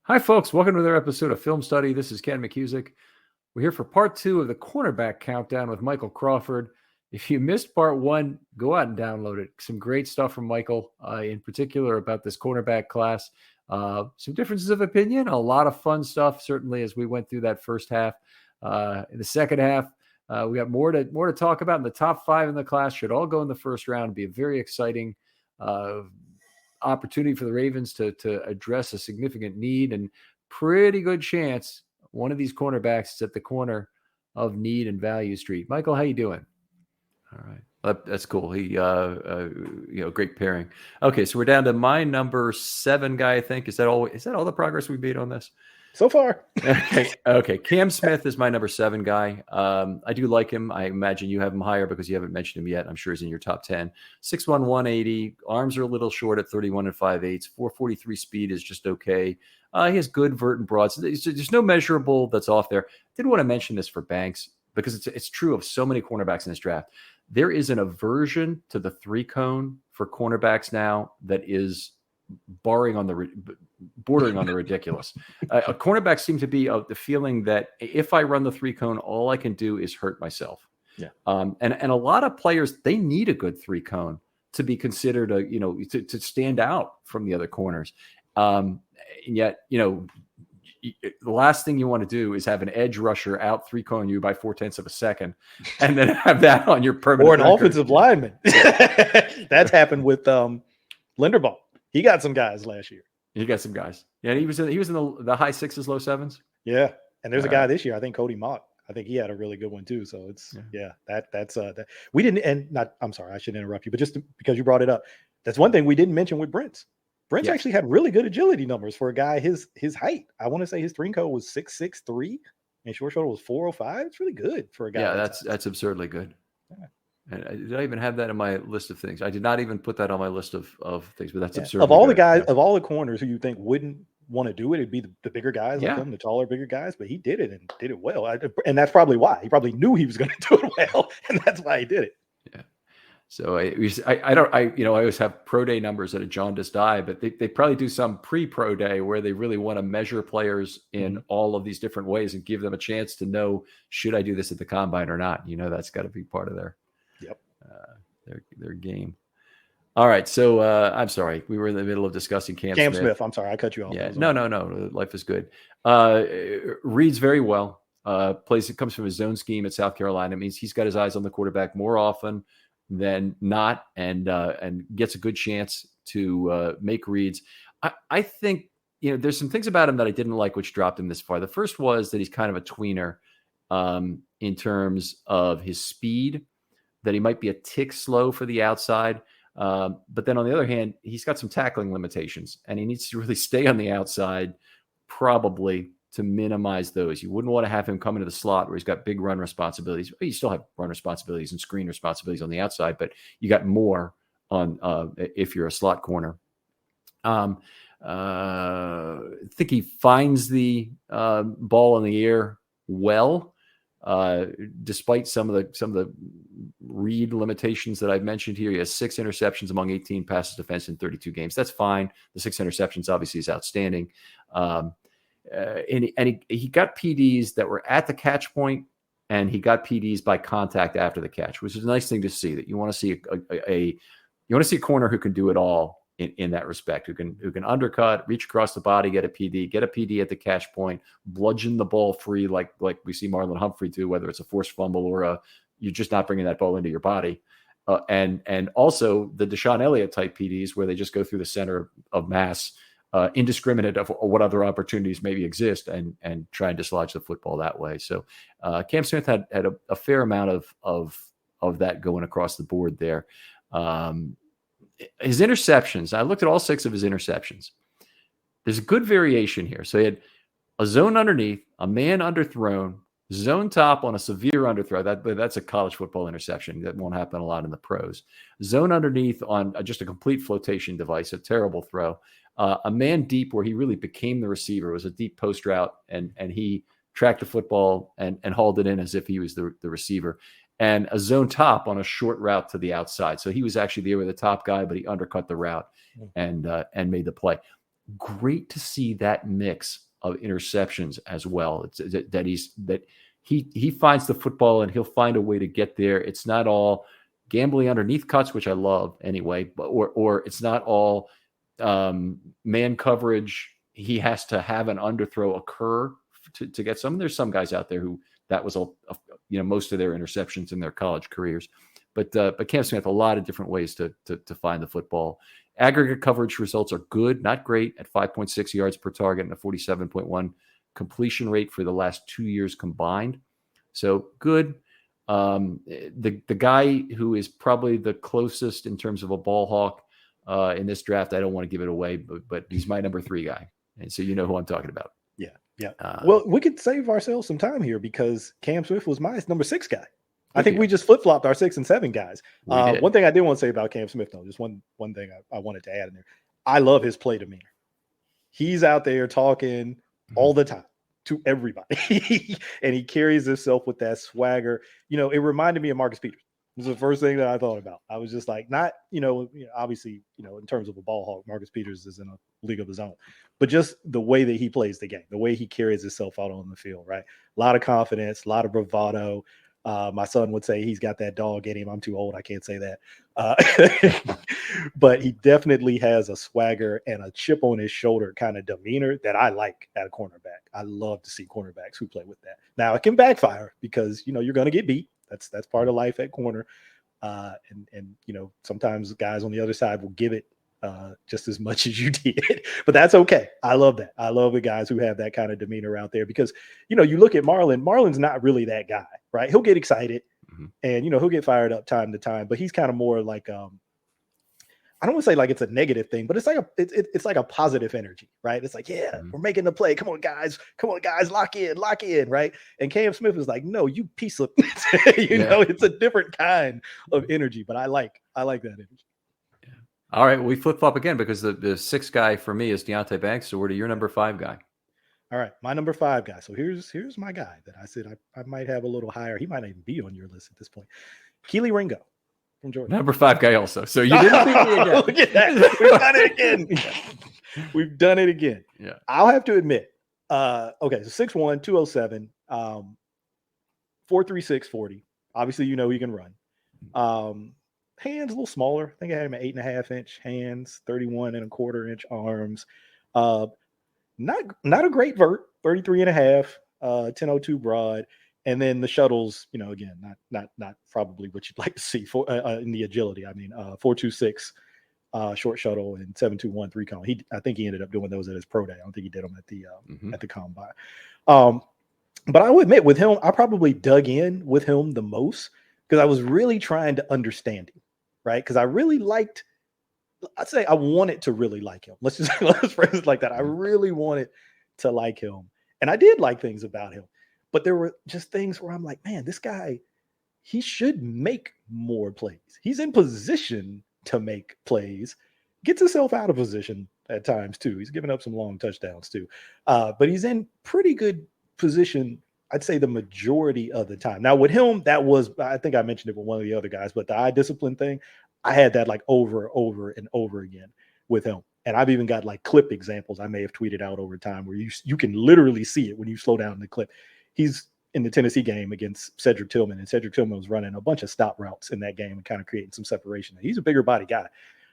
Hi, folks. Welcome to another episode of Film Study. This is Ken McCusick. We're here for part 2 of the cornerback countdown with Michael Crawford. If you missed part 1, go out and download it. Some great stuff from Michael, in particular about this cornerback class. Some differences of opinion, a lot of fun stuff, certainly, as we went through that first half. In the second half, we got more to talk about. And the top 5 in the class should all go in the first round. It'd be a very exciting opportunity for the Ravens to address a significant need, and pretty good chance one of these cornerbacks is at the corner of need and value street. Michael, how you doing? All right. That's cool. He, great pairing. Okay. So we're down to my number 7 guy, I think. Is that all the progress we made on this? So far. Okay. Cam Smith is my number 7 guy. I do like him. I imagine you have him higher because you haven't mentioned him yet. I'm sure he's in your top 10. 6'1", 180. Arms are a little short at 31 and 5/8. 443 speed is just okay. He has good vert and broads. There's no measurable that's off there. I did want to mention this for Banks because it's true of so many cornerbacks in this draft. There is an aversion to the 3-cone for cornerbacks now that is bordering on the ridiculous. A cornerback seems to be the feeling that if I run the 3-cone, all I can do is hurt myself. Yeah. And a lot of players, they need a good 3-cone to be considered to stand out from the other corners. And yet, the last thing you want to do is have an edge rusher out 3-cone you by 0.4 of a second, and then have that on your permanent or an record. offensive lineman. That's happened with Linderbaum. He got some guys last year. He got some guys. Yeah, he was in the high 6s, low 7s. Yeah, and there's a guy this year. I think Cody Mott. I think he had a really good one too. So it's that's we didn't. And not. I'm sorry, I shouldn't interrupt you, but just because you brought it up, that's one thing we didn't mention with Brent's. Brent's actually had really good agility numbers for a guy his height. I want to say his 3-cone was 6'6", and short shoulder was 405. It's really good for a guy. Yeah, that's absurdly good. Yeah. And did I even have that in my list of things? I did not even put that on my list of things, but that's absurd. Of all the guys, of all the corners who you think wouldn't want to do it, it'd be the bigger guys like him, the taller, bigger guys. But he did it and did it well. And that's probably why. He probably knew he was going to do it well, and that's why he did it. Yeah. So I always have pro day numbers at a jaundiced eye, but they probably do some pre-pro day where they really want to measure players in all of these different ways and give them a chance to know, should I do this at the combine or not? That's got to be part of their game. All right. So I'm sorry. We were in the middle of discussing Cam Smith. I'm sorry. I cut you off. Yeah. No. Life is good. Reads very well. Plays. It comes from his zone scheme at South Carolina. It means he's got his eyes on the quarterback more often than not, and gets a good chance to make reads. I think, there's some things about him that I didn't like, which dropped him this far. The first was that he's kind of a tweener in terms of his speed, that he might be a tick slow for the outside. But then on the other hand, he's got some tackling limitations, and he needs to really stay on the outside probably to minimize those. You wouldn't want to have him come into the slot where he's got big run responsibilities. You still have run responsibilities and screen responsibilities on the outside, but you got more on if you're a slot corner. I think he finds the ball in the air well, despite some of the read limitations that I've mentioned here. He has 6 interceptions among 18 passes defense in 32 games. That's fine. The 6 interceptions obviously is outstanding. And he got PDs that were at the catch point, and he got PDs by contact after the catch, which is a nice thing to see. That you want to see a corner who can do it all in that respect, who can undercut, reach across the body, get a PD at the catch point, bludgeon the ball free like we see Marlon Humphrey do, whether it's a forced fumble or you're just not bringing that ball into your body. And also the Deshaun Elliott type PDs where they just go through the center of mass, indiscriminate of what other opportunities maybe exist, and try and dislodge the football that way. So Cam Smith had a fair amount of that going across the board there. His interceptions, I looked at all 6 of his interceptions. There's a good variation here. So he had a zone underneath, a man underthrown, zone top on a severe underthrow. That's a college football interception. That won't happen a lot in the pros. Zone underneath on just a complete flotation device, a terrible throw. A man deep where he really became the receiver. It was a deep post route, and he tracked the football and hauled it in as if he was the receiver. And a zone top on a short route to the outside. So he was actually there with the top guy, but he undercut the route and made the play. great to see that mix of interceptions as well. It's that he finds the football and he'll find a way to get there. It's not all gambling underneath cuts, which I love anyway, but or it's not all man coverage. He has to have an underthrow occur to get some. There's some guys out there who that was most of their interceptions in their college careers. But Cam Smith, a lot of different ways to find the football. Aggregate coverage results are good, not great, at 5.6 yards per target and a 47.1 completion rate for the last 2 years combined. So good. The guy who is probably the closest in terms of a ball hawk in this draft, I don't want to give it away, but he's my number 3 guy. And so you know who I'm talking about. Yeah. Yeah. Well, we could save ourselves some time here because Cam Swift was my number 6 guy. I think we just flip-flopped our 6 and 7 guys. One thing I did want to say about Cam Smith, though, just one thing I wanted to add in there. I love his play demeanor. He's out there talking all the time to everybody, and he carries himself with that swagger. It reminded me of Marcus Peters. This is the first thing that I thought about. I was just like, not, obviously, in terms of a ball hawk, Marcus Peters is in a league of his own, but just the way that he plays the game, the way he carries himself out on the field, right? A lot of confidence, a lot of bravado. My son would say he's got that dog in him. I'm too old. I can't say that. But he definitely has a swagger and a chip on his shoulder kind of demeanor that I like at a cornerback. I love to see cornerbacks who play with that. Now it can backfire because, you're going to get beat. That's part of life at corner. And sometimes guys on the other side will give it just as much as you did, but that's okay. I love that. I love the guys who have that kind of demeanor out there because, you look at Marlon's not really that guy, right? He'll get excited and, he'll get fired up time to time, but he's kind of more like, I don't want to say like it's a negative thing, but it's like it's like a positive energy, right? It's like, yeah, we're making the play. Come on, guys, lock in, right? And Cam Smith is like, no, you piece of, it's a different kind of energy, but I like that energy. All right, we flip-flop again because the 6th guy for me is Deonte Banks. So we're to your number 5 guy. All right, my number 5 guy. So here's my guy that I said I might have a little higher. He might not even be on your list at this point. Keely Ringo from Georgia. Number 5 guy also. So you didn't beat me again. Look at that. We've done it again. We've done it again. Yeah. I'll have to admit. Okay, so 6'1", 207, 4.36 40. Obviously, he can run. Hands a little smaller. I think I had him at 8.5-inch hands, 31.25-inch arms. Not a great vert, 33.5, 10.02 broad. And then the shuttles, again, not probably what you'd like to see for in the agility. I mean, 4.26 short shuttle and 7.21 3-cone. I think he ended up doing those at his pro day. I don't think he did them at the combine. But I will admit, with him, I probably dug in with him the most because I was really trying to understand him. Right. Because I really I wanted to really like him. Let's phrase it like that. I really wanted to like him. And I did like things about him. But there were just things where I'm like, man, this guy, he should make more plays. He's in position to make plays, gets himself out of position at times too. He's given up some long touchdowns too. But he's in pretty good position, I'd say the majority of the time. Now with him, I think I mentioned it with one of the other guys, but the eye discipline thing, I had that like over and over again with him. And I've even got like clip examples I may have tweeted out over time where you can literally see it when you slow down the clip. He's in the Tennessee game against Cedric Tillman, and Cedric Tillman was running a bunch of stop routes in that game and kind of creating some separation. He's a bigger body guy,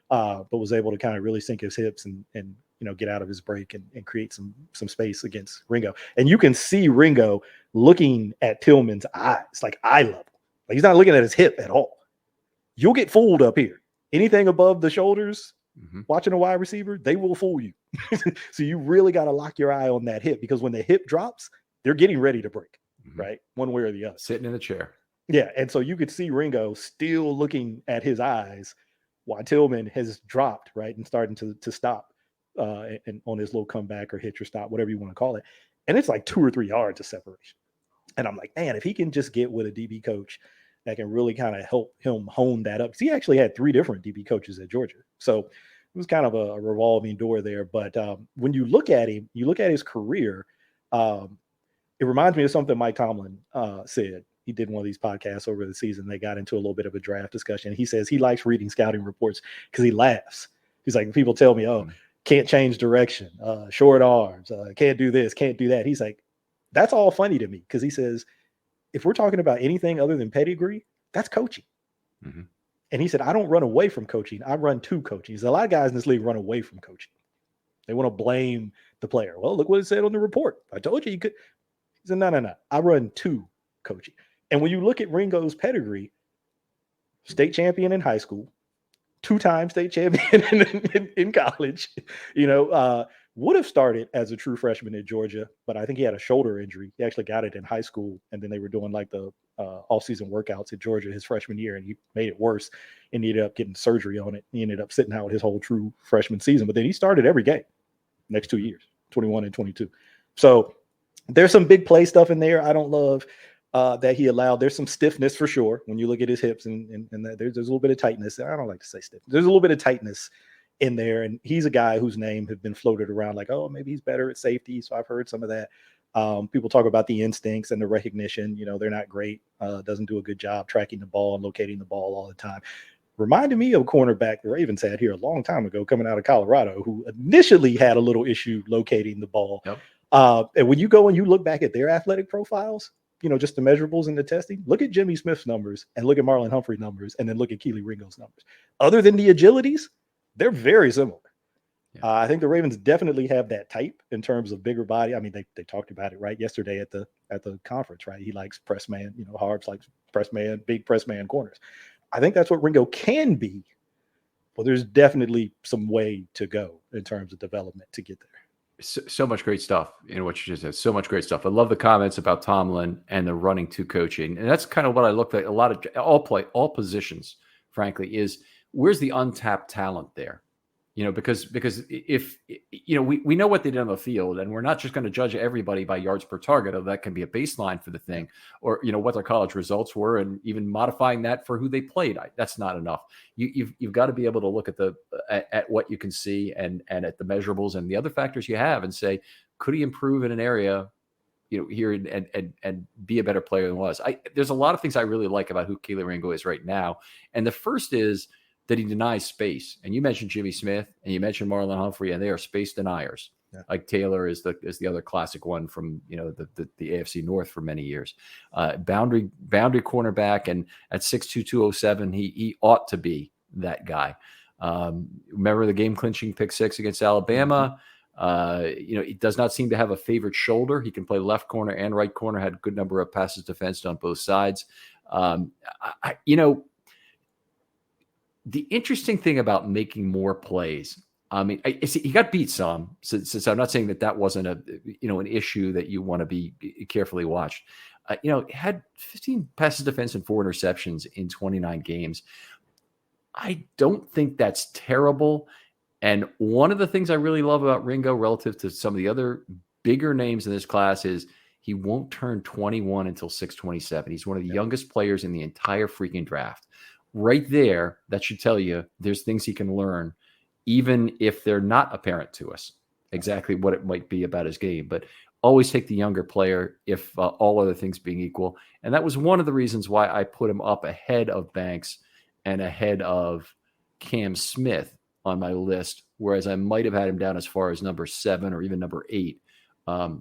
but was able to kind of really sink his hips and get out of his break and create some space against Ringo. And you can see Ringo looking at Tillman's eyes, like eye level. Like he's not looking at his hip at all. You'll get fooled up here. Anything above the shoulders, watching a wide receiver, they will fool you. So you really got to lock your eye on that hip because when the hip drops, they're getting ready to break, right? One way or the other. Sitting in the chair. Yeah. And so you could see Ringo still looking at his eyes while Tillman has dropped, right? And starting to stop and on his little comeback or hitch or stop, whatever you want to call it. And it's like 2 or 3 yards of separation. And I'm like, man, if he can just get with a DB coach that can really kind of help him hone that up. Because he actually had 3 different DB coaches at Georgia. So it was kind of a revolving door there. But when you look at him, you look at his career, it reminds me of something Mike Tomlin said. He did one of these podcasts over the season. They got into a little bit of a draft discussion. He says he likes reading scouting reports because he laughs. He's like, people tell me, oh, can't change direction, short arms, can't do this, can't do that. He's like, that's all funny to me because he says, if we're talking about anything other than pedigree, that's coaching. Mm-hmm. And he said, I don't run away from coaching. I run to coaching. He said, a lot of guys in this league run away from coaching. They want to blame the player. Well, look what it said on the report. I told you could. He said, no. I run to coaching. And when you look at Ringo's pedigree, state champion in high school, 2-time state champion in college, would have started as a true freshman at Georgia, but I think he had a shoulder injury. He actually got it in high school, and then they were doing like the off-season workouts at Georgia his freshman year, and he made it worse and he ended up getting surgery on it. He ended up sitting out his whole true freshman season, but then he started every game next 2 years, 21 and 22. So there's some big play stuff in there. I don't love that he allowed. There's some stiffness for sure when you look at his hips, and there's a little bit of tightness. I don't like to say stiff. There's a little bit of tightness in there, and he's a guy whose name has been floated around like, oh, maybe he's better at safety. So I've heard some of that. People talk about the instincts and the recognition. They're not great. Doesn't do a good job tracking the ball and locating the ball all the time. Reminded me of a cornerback the Ravens had here a long time ago coming out of Colorado who initially had a little issue locating the ball. Yep. And when you go and you look back at their athletic profiles, just the measurables and the testing, look at Jimmy Smith's numbers and look at Marlon Humphrey's numbers and then look at Keely Ringo's numbers. Other than the agilities, they're very similar. Yeah. I think the Ravens definitely have that type in terms of bigger body. I mean, they talked about it right yesterday at the conference, right? He likes press man, Harbs likes press man, big press man corners. I think that's what Ringo can be. Well, there's definitely some way to go in terms of development to get there. So much great stuff in what you just said. So much great stuff. I love the comments about Tomlin and the running to coaching. And that's kind of what I looked at a lot of all positions, frankly, is where's the untapped talent there? Because if, we know what they did on the field, and we're not just going to judge everybody by yards per target, although that can be a baseline for the thing, or, what their college results were, and even modifying that for who they played. That's not enough. You've got to be able to look at what you can see and at the measurables and the other factors you have and say, could he improve in an area, here and be a better player than was? There's a lot of things I really like about who Keely Ringo is right now. And the first is that he denies space. And you mentioned Jimmy Smith and you mentioned Marlon Humphrey, and they are space deniers. Yeah. Like Taylor is the other classic one from, the AFC North for many years. Boundary cornerback, and at 6'2", 207, he ought to be that guy. Remember the game clinching pick 6 against Alabama? He does not seem to have a favorite shoulder. He can play left corner and right corner, had a good number of passes defensed on both sides. The interesting thing about making more plays, I mean, he got beat some. So I'm not saying that wasn't an issue that you want to be carefully watched. Had 15 passes defense and 4 interceptions in 29 games. I don't think that's terrible. And one of the things I really love about Ringo relative to some of the other bigger names in this class is he won't turn 21 until 6/27. He's one of the youngest players in the entire freaking draft. Right there, that should tell you there's things he can learn, even if they're not apparent to us exactly what it might be about his game. But always take the younger player if all other things being equal. And that was one of the reasons why I put him up ahead of Banks and ahead of Cam Smith on my list, whereas I might have had him down as far as number 7 or even number 8,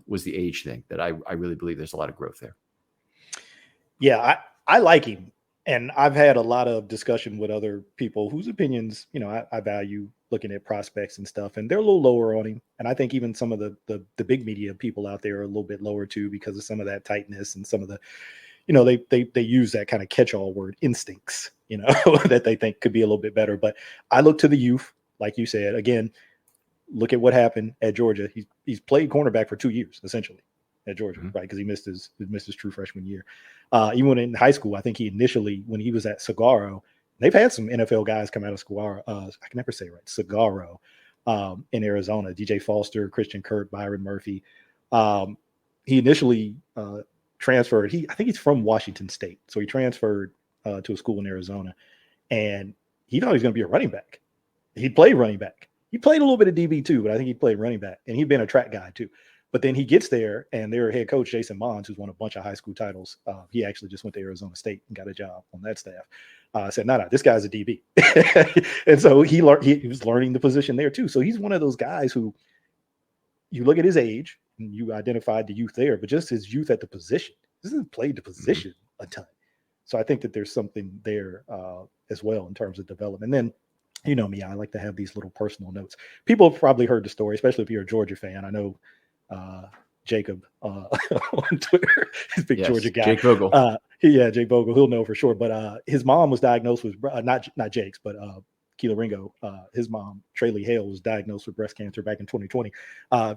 was the age thing that I really believe there's a lot of growth there. Yeah, I like him. And I've had a lot of discussion with other people whose opinions, I value looking at prospects and stuff, and they're a little lower on him. And I think even some of the big media people out there are a little bit lower too, because of some of that tightness and some of the, they use that kind of catch-all word, instincts, that they think could be a little bit better. But I look to the youth, like you said. Again, look at what happened at Georgia. He's played cornerback for 2 years, essentially, at Georgia, right? Because he missed his true freshman year. Even in high school, I think he initially, when he was at Saguaro, they've had some NFL guys come out of Saguaro. I can never say it right. Saguaro in Arizona. DJ Foster, Christian Kirk, Byron Murphy. He initially transferred. I think he's from Washington State, so he transferred to a school in Arizona, and he thought he was going to be a running back. He played running back. He played a little bit of DB too, but I think he played running back, and he'd been a track guy too. But then he gets there, and their head coach, Jason Mons, who's won a bunch of high school titles, he actually just went to Arizona State and got a job on that staff. Said, no, this guy's a DB. And so he was learning the position there too. So he's one of those guys who, you look at his age and you identified the youth there, but just his youth at the position. This hasn't played the position a ton. So I think that there's something there as well in terms of development. And then, you know me, I like to have these little personal notes. People have probably heard the story, especially if you're a Georgia fan. I know Jacob on Twitter, he's a big Georgia guy. Jake Vogel. Jake Vogel, he'll know for sure. But his mom was diagnosed with not Jake's, but Keela Ringo, his mom, Traylee Hale, was diagnosed with breast cancer back in 2020.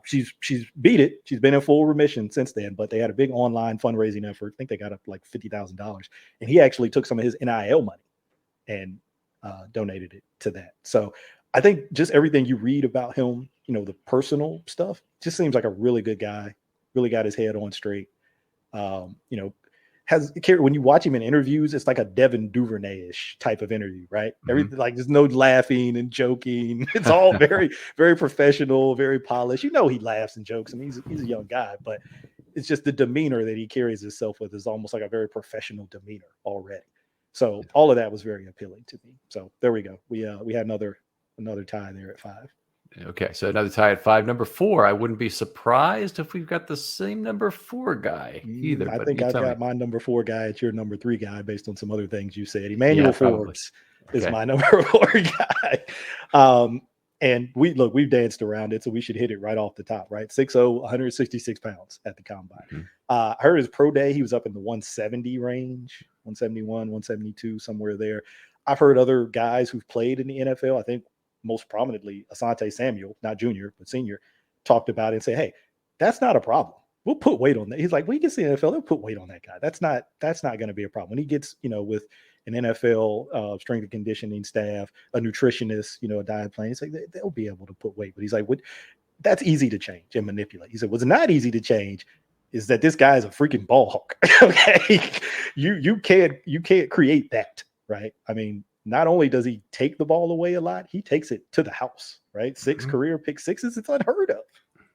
She's beat it. She's been in full remission since then, but they had a big online fundraising effort. I think they got up like $50,000, and he actually took some of his NIL money and donated it to that. So I think just everything you read about him, you know, the personal stuff, just seems like a really good guy, really got his head on straight. You know, when you watch him in interviews, it's like a Devin Duvernay-ish type of interview, right? Everything, like, there's no laughing and joking. It's all very, very professional, very polished. You know, he laughs and jokes, and he's a young guy, but it's just the demeanor that he carries himself with is almost like a very professional demeanor already. So all of that was very appealing to me. So there we go. We had another tie there at 5. Okay, so another tie at 5. Number 4, I wouldn't be surprised if we've got the same number 4 guy either. I think I've got my number 4 guy. It's your number 3 guy based on some other things you said. Emmanuel Forbes is my number 4 guy. And we've danced around it, so we should hit it right off the top, right? 6'0", 166 pounds at the combine. I heard his pro day, he was up in the 170 range, 171, 172, somewhere there. I've heard other guys who've played in the NFL, I think most prominently Asante Samuel, not junior, but senior, talked about it and say, hey, that's not a problem. We'll put weight on that. He's like, when he gets to the NFL, they'll put weight on that guy. That's not going to be a problem. When he gets, you know, with an NFL strength and conditioning staff, a nutritionist, you know, a diet plan, he's like, they'll be able to put weight. But he's like, that's easy to change and manipulate. He said, what's not easy to change is that this guy is a freaking ball hawk. Okay. You can't create that, right? I mean, not only does he take the ball away a lot, he takes it to the house, right? 6 career pick sixes. It's unheard of.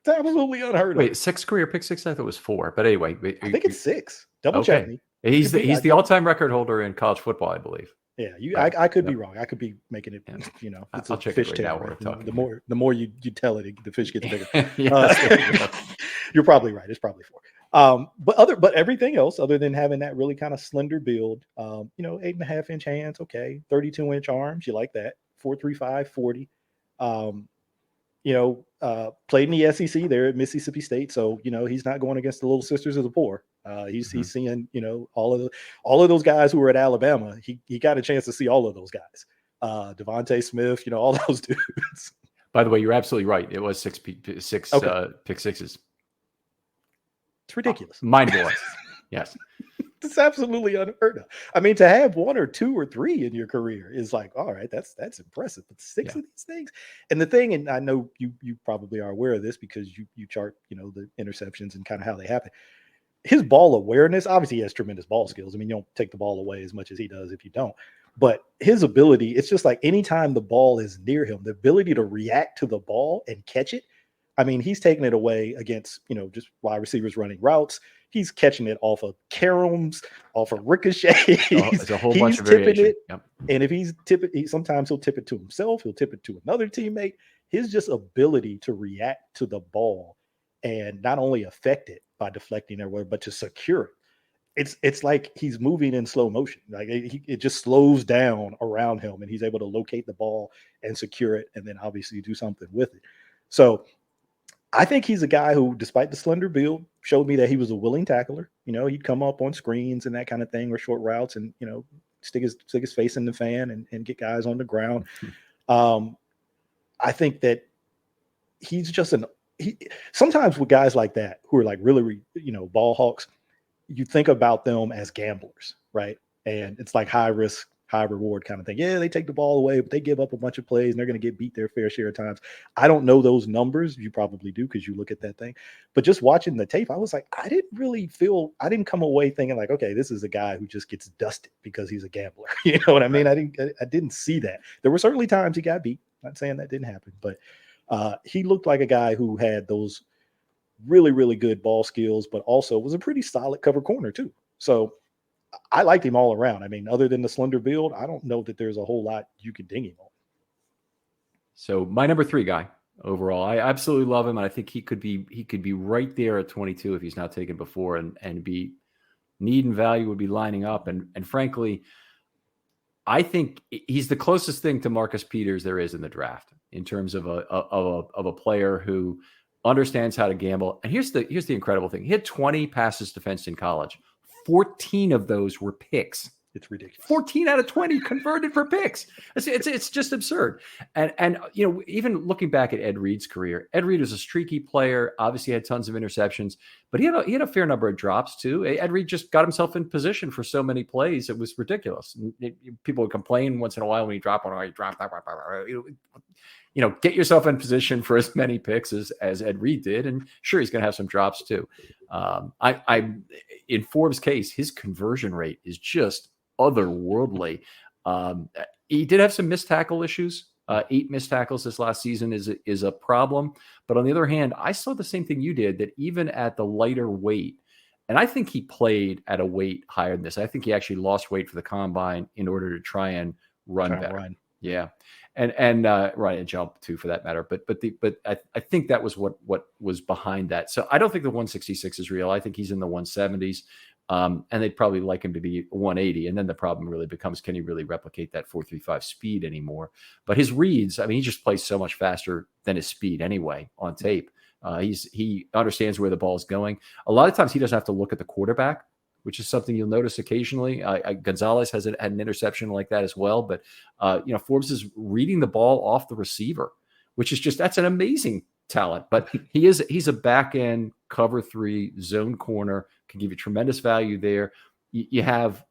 It's absolutely unheard of. Wait, 6 career pick sixes? I thought it was 4. But anyway. I think it's 6. Double check me. He's the all-time record holder in college football, I believe. Yeah, I could be wrong. I could be making it, you know, it's I'll a check fish it tale. right now. The more you tell it, the fish gets bigger. You're probably right. It's probably 4. But everything else, other than having that really kind of slender build, you know, 8.5-inch hands, okay, 32-inch arms, you like that, 4.35, 40. You know, played in the SEC there at Mississippi State, so you know he's not going against the little sisters of the poor. He's seeing, you know, all of those guys who were at Alabama. He got a chance to see all of those guys. Devontae Smith, you know, all those dudes. By the way, you're absolutely right. It was 6 pick sixes. It's ridiculous. Mind blowing. Yes. It's absolutely unheard of. I mean, to have 1 or 2 or 3 in your career is like, all right, that's impressive. But 6 of these things, and the thing, and I know you probably are aware of this because you chart, you know, the interceptions and kind of how they happen. His ball awareness, obviously, he has tremendous ball skills. I mean, you don't take the ball away as much as he does if you don't. But his ability, it's just like anytime the ball is near him, the ability to react to the ball and catch it. I mean, he's taking it away against, you know, just wide receivers running routes. He's catching it off of caroms, off of ricochets. There's a whole bunch of variation. And if he's tipping, sometimes he'll tip it to himself. He'll tip it to another teammate. His just ability to react to the ball and not only affect it by deflecting or whatever, but to secure it. It's like he's moving in slow motion. Like it just slows down around him, and he's able to locate the ball and secure it, and then obviously do something with it. So I think he's a guy who, despite the slender build, showed me that he was a willing tackler. You know, he'd come up on screens and that kind of thing, or short routes, and, you know, stick his face in the fan and get guys on the ground. I think that he's just sometimes with guys like that who are like really, you know, ball hawks, you think about them as gamblers, right? And it's like high risk, high reward kind of thing. Yeah, they take the ball away, but they give up a bunch of plays and they're going to get beat their fair share of times. I don't know those numbers. You probably do because you look at that thing. But just watching the tape, I was like, I didn't come away thinking like, okay, this is a guy who just gets dusted because he's a gambler. You know what I mean? I didn't see that. There were certainly times he got beat. Not saying that didn't happen, but he looked like a guy who had those really, really good ball skills, but also was a pretty solid cover corner too. So I liked him all around. I mean, other than the slender build, I don't know that there's a whole lot you could ding him on. So my number 3 guy overall, I absolutely love him, and I think he could be right there at 22 if he's not taken before, and be need and value would be lining up, and frankly, I think he's the closest thing to Marcus Peters there is in the draft in terms of a player who understands how to gamble. And here's the incredible thing: he had 20 passes defensed in college. 14 of those were picks. It's ridiculous. 14 out of 20 converted for picks. It's just absurd. And even looking back at Ed Reed's career, Ed Reed was a streaky player, obviously had tons of interceptions, but he had a fair number of drops too. Ed Reed just got himself in position for so many plays. It was ridiculous. People would complain once in a while when he dropped one, he dropped that. Get yourself in position for as many picks as Ed Reed did. And sure, he's going to have some drops too. In Forbes' case, his conversion rate is just otherworldly. He did have some missed tackle issues. 8 missed tackles this last season is a problem. But on the other hand, I saw the same thing you did, that even at the lighter weight, and I think he played at a weight higher than this. I think he actually lost weight for the combine in order to try and run better. Yeah. And run and jump too, for that matter. But I think that was what was behind that. So I don't think the 166 is real. I think he's in the 170s. And they'd probably like him to be 180. And then the problem really becomes, can he really replicate that 4.35 speed anymore? But his reads, I mean, he just plays so much faster than his speed anyway on tape. He understands where the ball is going. A lot of times he doesn't have to look at the quarterback, which is something you'll notice occasionally. Gonzalez had an interception like that as well. But, Forbes is reading the ball off the receiver, which is that's an amazing talent. But he's a back end cover 3 zone corner, can give you tremendous value there. You have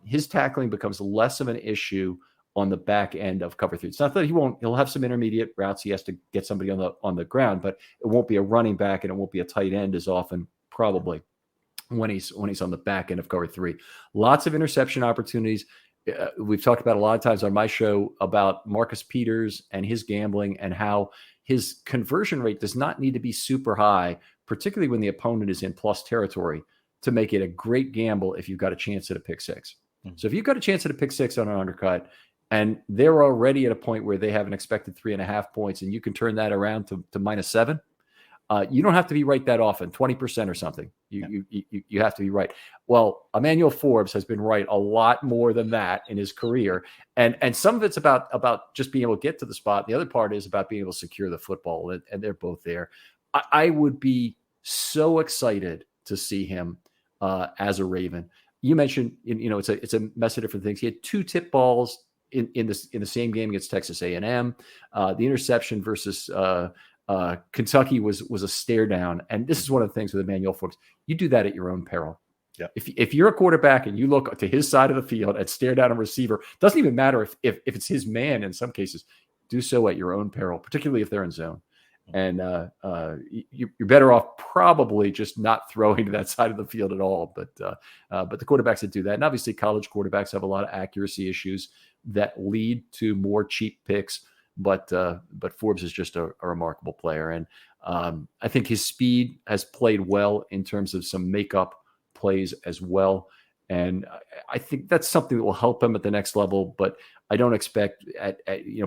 his tackling becomes less of an issue on the back end of cover 3. It's not that he'll have some intermediate routes. He has to get somebody on the ground, but it won't be a running back and it won't be a tight end as often, probably, when he's on the back end of cover 3. Lots of interception opportunities. We've talked about a lot of times on my show about Marcus Peters and his gambling and how his conversion rate does not need to be super high, particularly when the opponent is in plus territory, to make it a great gamble if you've got a chance at a pick 6. Mm-hmm. So if you've got a chance at a pick 6 on an undercut, and they're already at a point where they have an expected 3.5 points, and you can turn that around to -7, you don't have to be right that often, 20% or something. You have to be right. Well, Emmanuel Forbes has been right a lot more than that in his career. And some of it's about just being able to get to the spot. The other part is about being able to secure the football, and they're both there. I would be so excited to see him as a Raven. You mentioned, it's a mess of different things. He had 2 tip balls in the same game against Texas A&M. The interception versus Kentucky was a stare down. And this is one of the things with Emmanuel Forbes. You do that at your own peril. Yeah. If you're a quarterback and you look to his side of the field and stare down a receiver, doesn't even matter if it's his man in some cases, do so at your own peril, particularly if they're in zone. And you're better off probably just not throwing to that side of the field at all. But the quarterbacks that do that, and obviously college quarterbacks have a lot of accuracy issues that lead to more cheap picks. But Forbes is just a remarkable player, and I think his speed has played well in terms of some makeup plays as well. And I think that's something that will help him at the next level. But I don't expect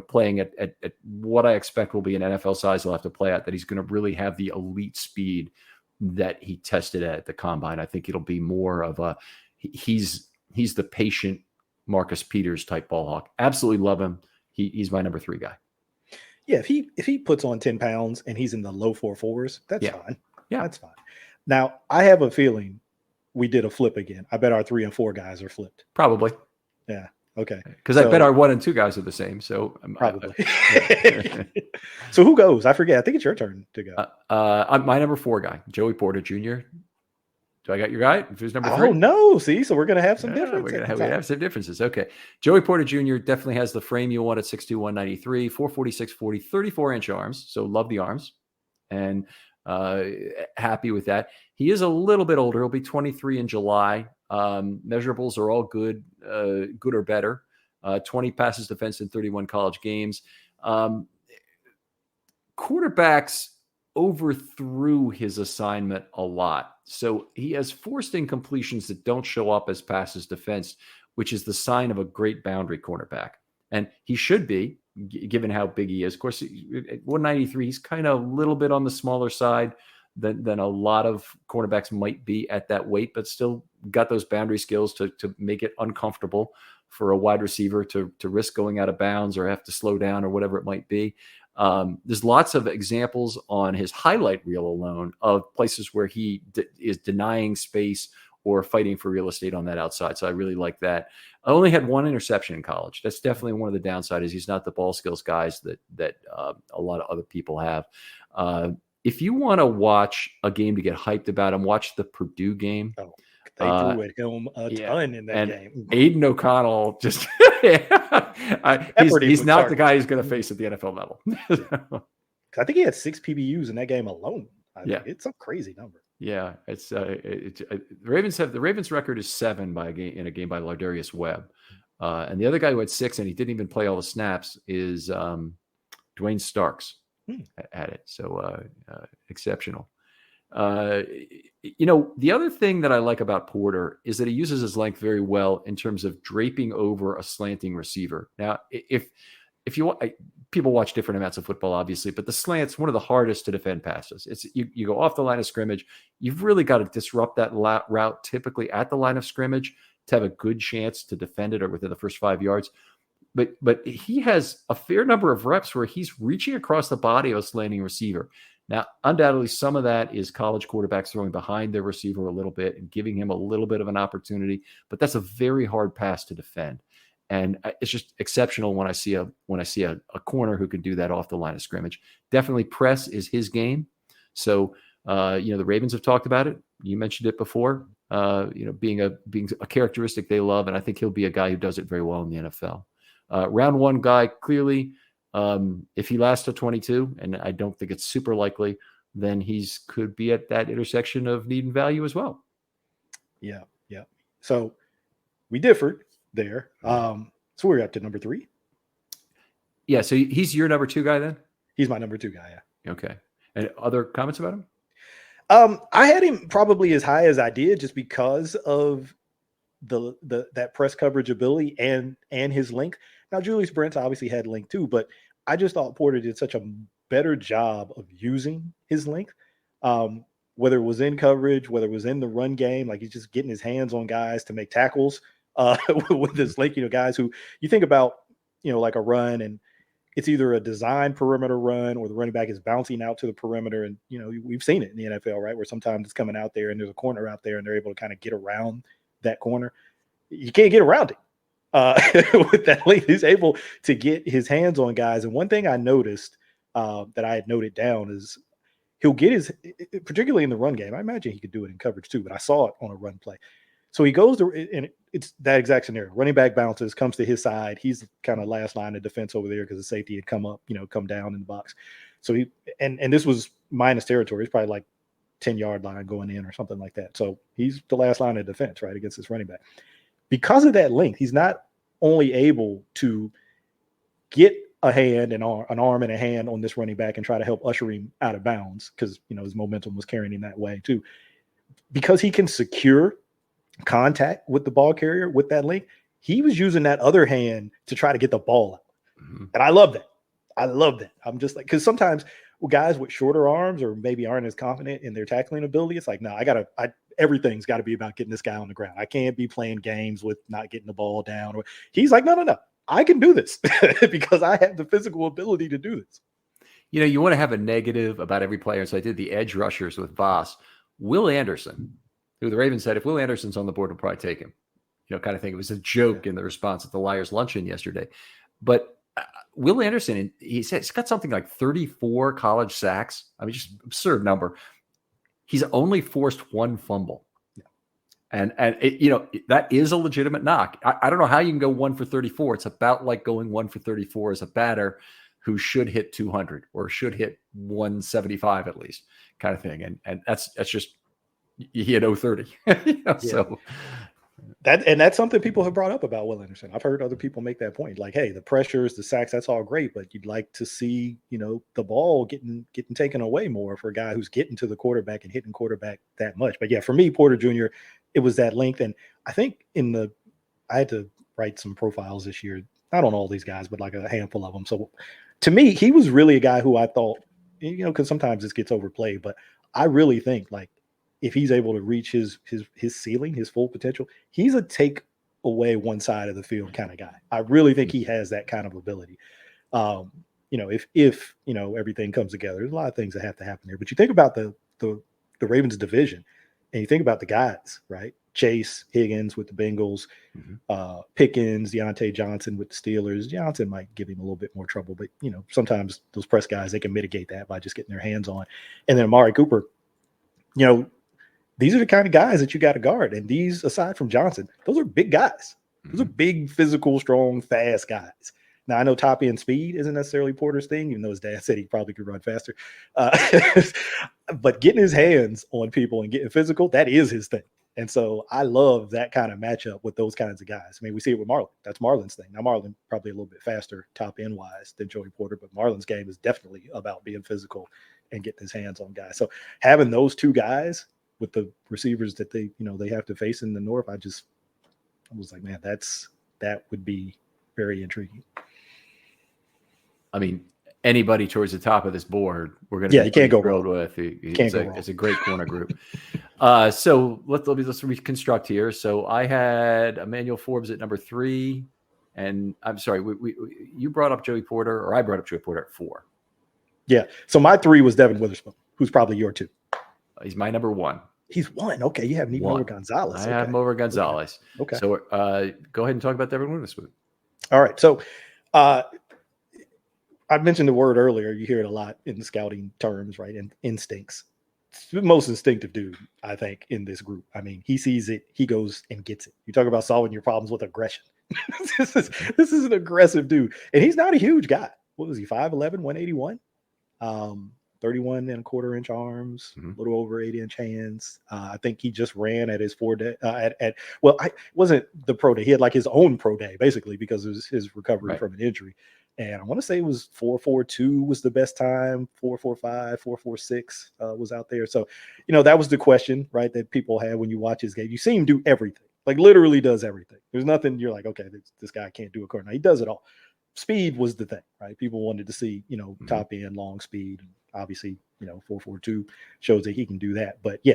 playing at what I expect will be an NFL size he'll have to play at, that he's going to really have the elite speed that he tested at the combine. I think it'll be more of he's the patient Marcus Peters type ball hawk. Absolutely love him. He's my number 3 guy. Yeah, if he puts on 10 pounds and he's in the low 4.4s, that's fine. Yeah, that's fine. Now, I have a feeling we did a flip again. I bet our 3 and 4 guys are flipped. Probably. Yeah. Okay. Because I bet our 1 and 2 guys are the same. So probably. So who goes? I forget. I think it's your turn to go. My number 4 guy, Joey Porter Jr. Do I got your guy? Who's number 3? Oh, no. See, so we're going to have some differences. We have some differences. Okay. Joey Porter Jr. definitely has the frame you want at 6'2", 193, 446, 40, 34-inch arms. So love the arms. And happy with that. He is a little bit older. He'll be 23 in July. Measurables are all good or better. 20 passes defense in 31 college games. Quarterbacks overthrew his assignment a lot. So he has forced incompletions that don't show up as passes defense, which is the sign of a great boundary cornerback. And he should be, given how big he is. Of course, at 193, he's kind of a little bit on the smaller side than a lot of cornerbacks might be at that weight, but still got those boundary skills to make it uncomfortable for a wide receiver to risk going out of bounds or have to slow down or whatever it might be. There's lots of examples on his highlight reel alone of places where he is denying space or fighting for real estate on that outside. So I really like that. I only had one interception in college. That's definitely one of the downsides. He's not the ball skills guys that a lot of other people have. If you want to watch a game to get hyped about him, watch the Purdue game. Oh, they threw at him a ton in that game. Aiden O'Connell just he's not the guy who's going to face at the NFL level. I think he had 6 PBUs in that game alone. It's a crazy number. Yeah, the Ravens record is 7 in a game by Lardarius Webb, and the other guy who had 6 and he didn't even play all the snaps is Dwayne Starks. At it. So exceptional. The other thing that I like about Porter is that he uses his length very well in terms of draping over a slanting receiver. Now, if you people watch different amounts of football, obviously, but the slant's one of the hardest to defend passes. It's you go off the line of scrimmage. You've really got to disrupt that route typically at the line of scrimmage to have a good chance to defend it or within the first 5 yards. But he has a fair number of reps where he's reaching across the body of a slanting receiver. Now, undoubtedly, some of that is college quarterbacks throwing behind their receiver a little bit and giving him a little bit of an opportunity. But that's a very hard pass to defend, and it's just exceptional when I see a corner who can do that off the line of scrimmage. Definitely, press is his game. So the Ravens have talked about it. You mentioned it before. Being a characteristic they love, and I think he'll be a guy who does it very well in the NFL. Round one guy, clearly, if he lasts to 22, and I don't think it's super likely, then he's could be at that intersection of need and value as well. Yeah. So we differed there. So we're up to number 3. Yeah, so he's your number 2 guy then? He's my number 2 guy, yeah. Okay. And other comments about him? I had him probably as high as I did just because of that press coverage ability and his length. Now, Julius Brents obviously had length too, but I just thought Porter did such a better job of using his length, whether it was in coverage, whether it was in the run game, like he's just getting his hands on guys to make tackles with his length. Guys who you think about, like a run, and it's either a design perimeter run or the running back is bouncing out to the perimeter, and we've seen it in the NFL, right, where sometimes it's coming out there and there's a corner out there and they're able to kind of get around that corner. You can't get around it. With that length, he's able to get his hands on guys. And one thing I noticed that I had noted down is he'll get particularly in the run game. I imagine he could do it in coverage too, but I saw it on a run play. So he goes to, and it's that exact scenario. Running back bounces, comes to his side. He's kind of last line of defense over there because the safety had come down in the box. So and this was minus territory. It's probably like 10-yard line going in or something like that. So he's the last line of defense, right, against this running back. Because of that length, he's not only able to get a hand and an arm and a hand on this running back and try to help usher him out of bounds because, his momentum was carrying him that way too. Because he can secure contact with the ball carrier with that length, he was using that other hand to try to get the ball out. Mm-hmm. And I love that. I'm just like, because sometimes guys with shorter arms or maybe aren't as confident in their tackling ability, it's like, no, everything's got to be about getting this guy on the ground. I can't be playing games with not getting the ball down. He's like, no. I can do this because I have the physical ability to do this. You want to have a negative about every player. So I did the edge rushers with Voss. Will Anderson, who the Ravens said, if Will Anderson's on the board, we'll probably take him. Kind of thing. It was a joke in the response at the Liars luncheon yesterday. But Will Anderson, he said he's got something like 34 college sacks. I mean, just absurd number. He's only forced 1 fumble. Yeah. And that is a legitimate knock. I don't know how you can go 1 for 34. It's about like going 1 for 34 as a batter who should hit 200 or should hit 175 at least, kind of thing. And that's just, he had 030. Yeah. So That's something people have brought up about Will Anderson. I've heard other people make that point. Like, hey, the pressures, the sacks, that's all great, but you'd like to see, the ball getting taken away more for a guy who's getting to the quarterback and hitting quarterback that much. But yeah, for me, Porter Jr., it was that length. And I think I had to write some profiles this year, not on all these guys, but like a handful of them. So to me, he was really a guy who I thought, because sometimes this gets overplayed, but I really think like if he's able to reach his ceiling, his full potential, he's a take away one side of the field kind of guy. I really think he has that kind of ability. If everything comes together, there's a lot of things that have to happen there. But you think about the Ravens division, and you think about the guys, right? Chase, Higgins with the Bengals, Pickens, Deontay Johnson with the Steelers. Johnson might give him a little bit more trouble, but sometimes those press guys, they can mitigate that by just getting their hands on. And then Amari Cooper, these are the kind of guys that you got to guard. And these, aside from Johnson, those are big guys. Those are big, physical, strong, fast guys. Now, I know top end speed isn't necessarily Porter's thing, even though his dad said he probably could run faster. But getting his hands on people and getting physical, that is his thing. And so I love that kind of matchup with those kinds of guys. I mean, we see it with Marlon. That's Marlon's thing. Now, Marlon probably a little bit faster top end wise than Joey Porter, but Marlon's game is definitely about being physical and getting his hands on guys. So having those two guys with the receivers that they have to face in the North, I was like, man, that would be very intriguing. I mean, anybody towards the top of this board, we're going to you can't go wrong with. It's a great corner group. So let's reconstruct here. So I had Emmanuel Forbes at number 3, and I'm sorry, you brought up Joey Porter, or I brought up Joey Porter at 4. Yeah. So my 3 was Devin Witherspoon, who's probably your 2. He's my number 1. He's 1. Okay, you have him even over Gonzalez. I have him over Gonzalez. Okay. So go ahead and talk about Devin Witherspoon. All right. So I mentioned the word earlier. You hear it a lot in the scouting terms, right? And instincts. It's the most instinctive dude, I think, in this group. I mean, he sees it, he goes and gets it. You talk about solving your problems with aggression. This is an aggressive dude. And he's not a huge guy. What was he, 5'11", 181? 31 and a quarter inch arms, a little over 8-inch hands. I think he just ran at his 4 day I wasn't the pro day. He had like his own pro day basically because of his recovery from an injury. And I want to say it was 4.42 was the best time. 4.45, 4.46 was out there. So, that was the question, right? That people had when you watch his game. You see him do everything, like literally does everything. There's nothing you're like, okay, this guy can't do a corner. He does it all. Speed was the thing, right? People wanted to see, top end, long speed. Obviously, 4.42 shows that he can do that. But yeah,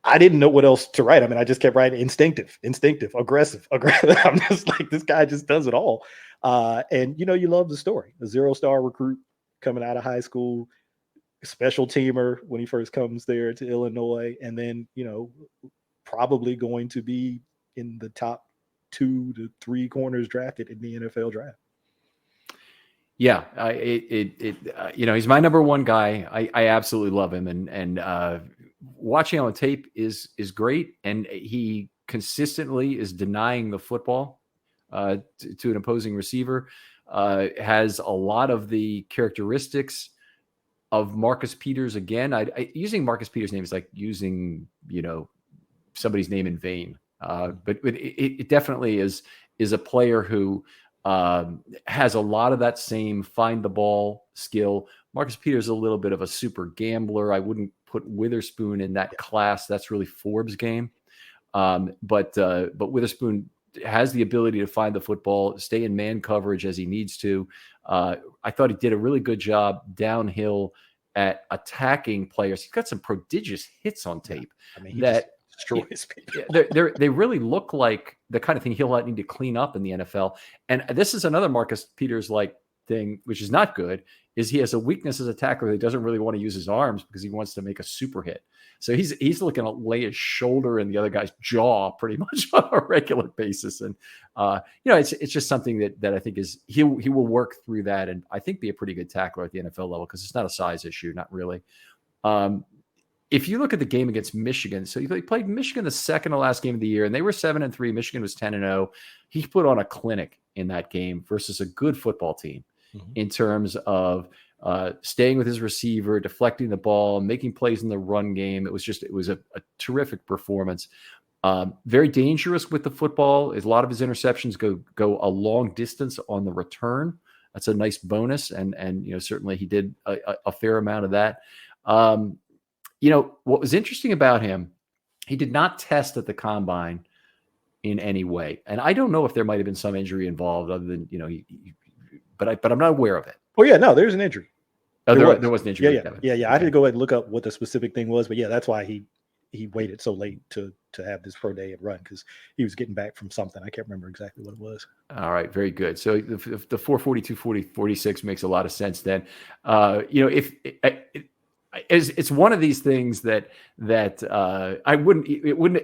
I didn't know what else to write. I mean, I just kept writing instinctive, aggressive. I'm just like, this guy just does it all. And you love the story. A 0-star recruit coming out of high school, special teamer when he first comes there to Illinois, and then, probably going to be in the top 2 to 3 corners drafted in the NFL draft. Yeah, he's my number 1 guy. I absolutely love him, and watching on tape is great, and he consistently is denying the football to an opposing receiver. Has a lot of the characteristics of Marcus Peters. Again, using Marcus Peters' name is like using somebody's name in vain. But it definitely is a player who has a lot of that same find the ball skill. Marcus Peters is a little bit of a super gambler. I wouldn't put Witherspoon in that class. That's really Forbes' game. But Witherspoon has the ability to find the football, stay in man coverage as he needs to. I thought he did a really good job downhill at attacking players. He's got some prodigious hits on tape. I mean, that destroys people. They really look like the kind of thing he'll need to clean up in the NFL. And this is another Marcus Peters like thing, which is not good, is he has a weakness as a tackler. He doesn't really want to use his arms because he wants to make a super hit. So he's looking to lay his shoulder in the other guy's jaw pretty much on a regular basis. And it's just something that I think is he will work through that and I think be a pretty good tackler at the NFL level because it's not a size issue, not really. If you look at the game against Michigan, so he played Michigan the second to last game of the year, and they were 7-3. Michigan was 10-0. He put on a clinic in that game versus a good football team in terms of staying with his receiver, deflecting the ball, making plays in the run game. It was a terrific performance. Very dangerous with the football. A lot of his interceptions go a long distance on the return. That's a nice bonus, and certainly he did a fair amount of that. What was interesting about him, he did not test at the combine in any way, and I don't know if there might have been some injury involved, other than but I'm not aware of it. Oh yeah, no, there's an injury. Oh, there was an injury. Yeah. Okay. I had to go ahead and look up what the specific thing was, but yeah, that's why he waited so late to have this pro day and run, because he was getting back from something. I can't remember exactly what it was. All right, very good. So the 442-46 makes a lot of sense then. It's one of these things that it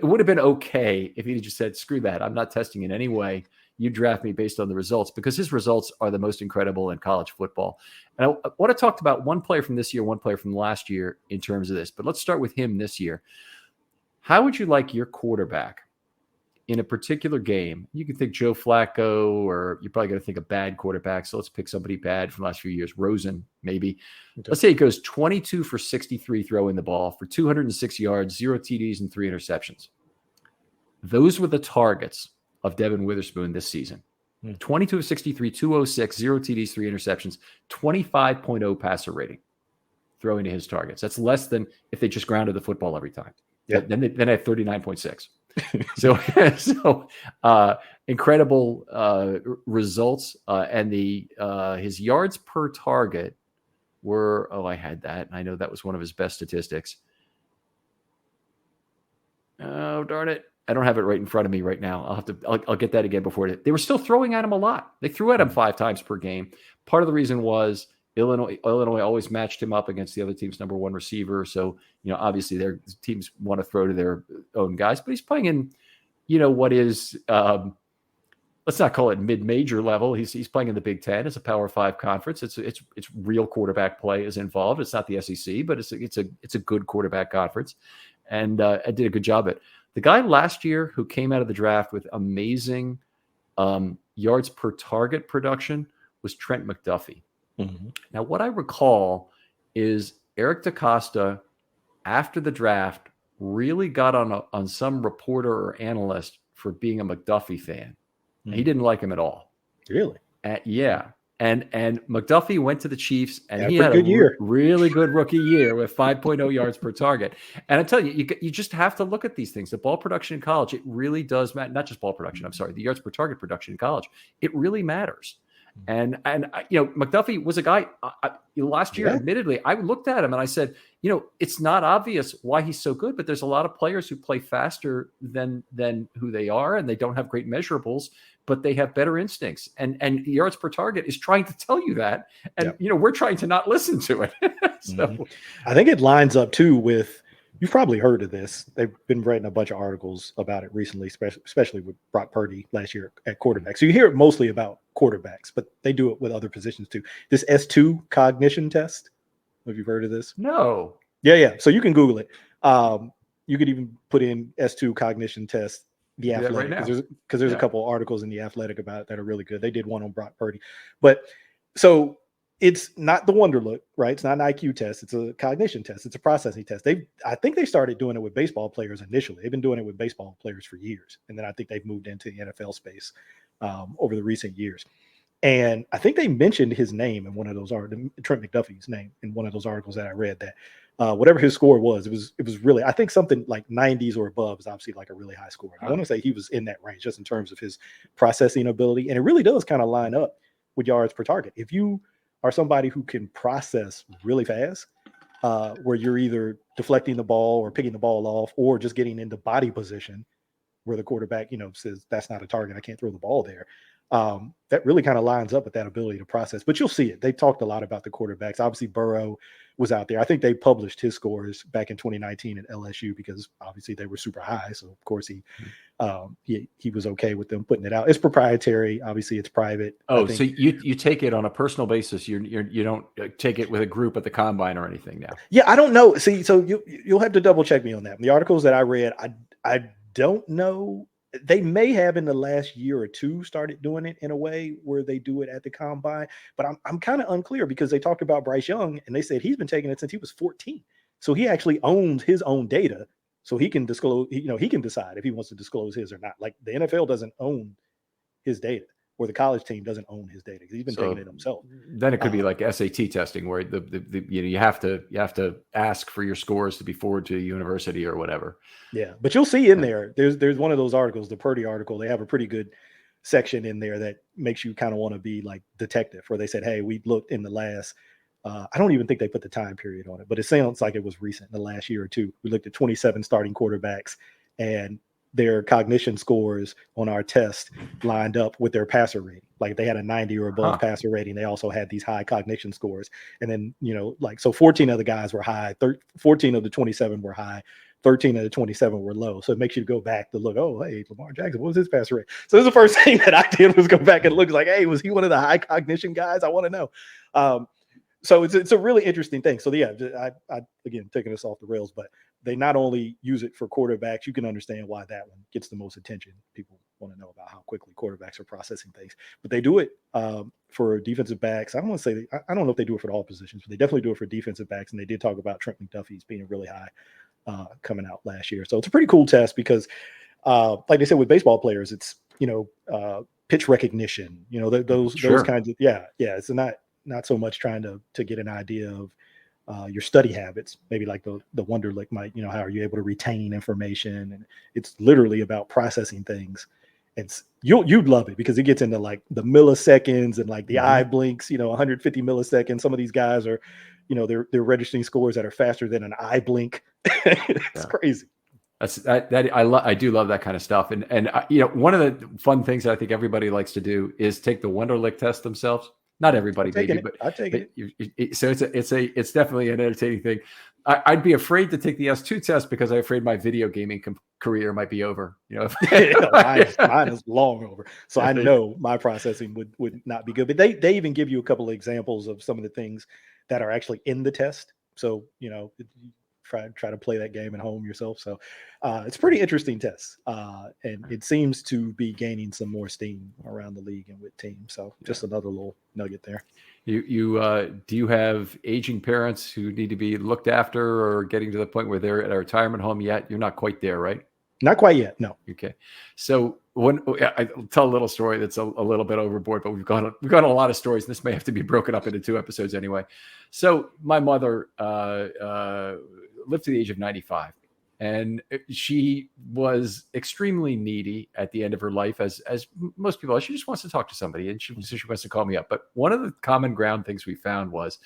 would have been okay if he just said, screw that, I'm not testing in any way. You draft me based on the results, because his results are the most incredible in college football. And I want to talk about one player from this year, one player from last year in terms of this, but let's start with him this year. How would you like your quarterback in a particular game? You can think Joe Flacco, or you're probably going to think a bad quarterback. So let's pick somebody bad from the last few years. Rosen, maybe. Okay. Let's say he goes 22 for 63 throwing the ball for 206 yards, 0 TDs, and 3 interceptions. Those were the targets of Devin Witherspoon this season. 22 of 63, 206, 0 TDs, 3 interceptions, 25.0 passer rating throwing to his targets. That's less than if they just grounded the football every time. Yeah. Then I have 39.6. So incredible results. And his yards per target were, I had that. I know that was one of his best statistics. Oh, darn it. I don't have it right in front of me right now. I'll get that again before it. They were still throwing at him a lot. They threw at him 5 times per game. Part of the reason was Illinois always matched him up against the other team's number 1 receiver. So, obviously their teams want to throw to their own guys, but he's playing in, what is, let's not call it mid-major level. He's playing in the Big Ten. It's a Power 5 conference. It's real quarterback play is involved. It's not the SEC, but it's a good quarterback conference. And I did a good job at it. The guy last year who came out of the draft with amazing yards per target production was Trent McDuffie. Mm-hmm. Now, what I recall is Eric DaCosta, after the draft, really got on some reporter or analyst for being a McDuffie fan. Mm-hmm. He didn't like him at all. Really? Yeah. And McDuffie went to the Chiefs, and he had a really good rookie year with 5.0 yards per target. And I tell you, you just have to look at these things. The ball production in college, it really does matter. Not just ball production. I'm sorry, the yards per target production in college, it really matters. And McDuffie was a guy last year. Admittedly, I looked at him and I said, it's not obvious why he's so good, but there's a lot of players who play faster than who they are, and they don't have great measurables, but they have better instincts. And yards per target is trying to tell you that. And, we're trying to not listen to it. So I think it lines up too with, you've probably heard of this. They've been writing a bunch of articles about it recently, especially with Brock Purdy last year at quarterback. So you hear it mostly about quarterbacks, but they do it with other positions too. This S2 cognition test. Have you heard of this? No. Yeah. So you can Google it. You could even put in S2 cognition test, The Athletic, because there's a couple of articles in The Athletic about it that are really good. They did one on Brock Purdy. But so it's not the Wonderlook, right? It's not an IQ test. It's a cognition test. It's a processing test. I think they started doing it with baseball players initially. They've been doing it with baseball players for years. And then I think they've moved into the NFL space over the recent years. And I think they mentioned his name in one of those articles, Trent McDuffie's name in one of those articles that I read, that whatever his score was, it was really, I think something like 90s or above is obviously like a really high score. I want to say he was in that range just in terms of his processing ability. And it really does kind of line up with yards per target. If you are somebody who can process really fast, where you're either deflecting the ball or picking the ball off or just getting into body position where the quarterback, says that's not a target, I can't throw the ball there. That really kind of lines up with that ability to process. But you'll see it. They talked a lot about the quarterbacks. Obviously, Burrow was out there. I think they published his scores back in 2019 at LSU because obviously they were super high. So of course he was okay with them putting it out. It's proprietary. Obviously, it's private. Oh, so you take it on a personal basis. You don't take it with a group at the combine or anything now. Yeah, I don't know. See, so you'll have to double check me on that. The articles that I read, I don't know. They may have in the last year or two started doing it in a way where they do it at the combine, but I'm kind of unclear because they talked about Bryce Young and they said he's been taking it since he was 14. So he actually owns his own data. so he can disclose. He can decide if he wants to disclose his or not. Like the NFL doesn't own his data, or the college team doesn't own his data. He's been taking it himself. Then it could be like SAT testing, where you have to ask for your scores to be forwarded to the university or whatever. Yeah, but you'll see in there. There's one of those articles, the Purdy article. They have a pretty good section in there that makes you kind of want to be like detective, where they said, hey, we looked in the last. I don't even think they put the time period on it, but it sounds like it was recent, in the last year or two. We looked at 27 starting quarterbacks, and their cognition scores on our test lined up with their passer rating. Like if they had a 90 or above passer rating, they also had these high cognition scores. And then, so 14 of the guys were high, 14 of the 27 were high, 13 of the 27 were low. So it makes you go back to look, oh, hey, Lamar Jackson, what was his passer rate? So this is the first thing that I did, was go back and look like, hey, was he one of the high cognition guys? I want to know. So it's a really interesting thing. So yeah, I again, taking this off the rails, but they not only use it for quarterbacks, you can understand why that one gets the most attention. People want to know about how quickly quarterbacks are processing things, but they do it for defensive backs. I don't want to say, I don't know if they do it for all positions, but they definitely do it for defensive backs. And they did talk about Trent McDuffie's being really high coming out last year. So it's a pretty cool test because like they said, with baseball players, it's, pitch recognition, those kinds of, it's not so much trying to get an idea of your study habits, maybe like the Wonderlic might, how are you able to retain information? And it's literally about processing things. You'd love it because it gets into like the milliseconds and like the eye blinks, 150 milliseconds. Some of these guys are, they're registering scores that are faster than an eye blink. It's crazy. I do love that kind of stuff. And one of the fun things that I think everybody likes to do is take the Wonderlic test themselves. Not everybody, maybe, but I take it. So it's definitely an entertaining thing. I'd be afraid to take the S2 test because I'm afraid my video gaming career might be over. Mine is long over. So I know my processing would not be good. But they even give you a couple of examples of some of the things that are actually in the test. So try to play that game at home yourself. So it's pretty interesting test. And it seems to be gaining some more steam around the league and with teams. So just another little nugget there. Do you have aging parents who need to be looked after or getting to the point where they're at a retirement home yet? You're not quite there, right? Not quite yet. No. Okay. So I'll tell a little story that's a little bit overboard, but we've gone a lot of stories. And this may have to be broken up into 2 episodes anyway. So my mother lived to the age of 95, and she was extremely needy at the end of her life, as most people are. She just wants to talk to somebody, and she wants to call me up. But one of the common ground things we found was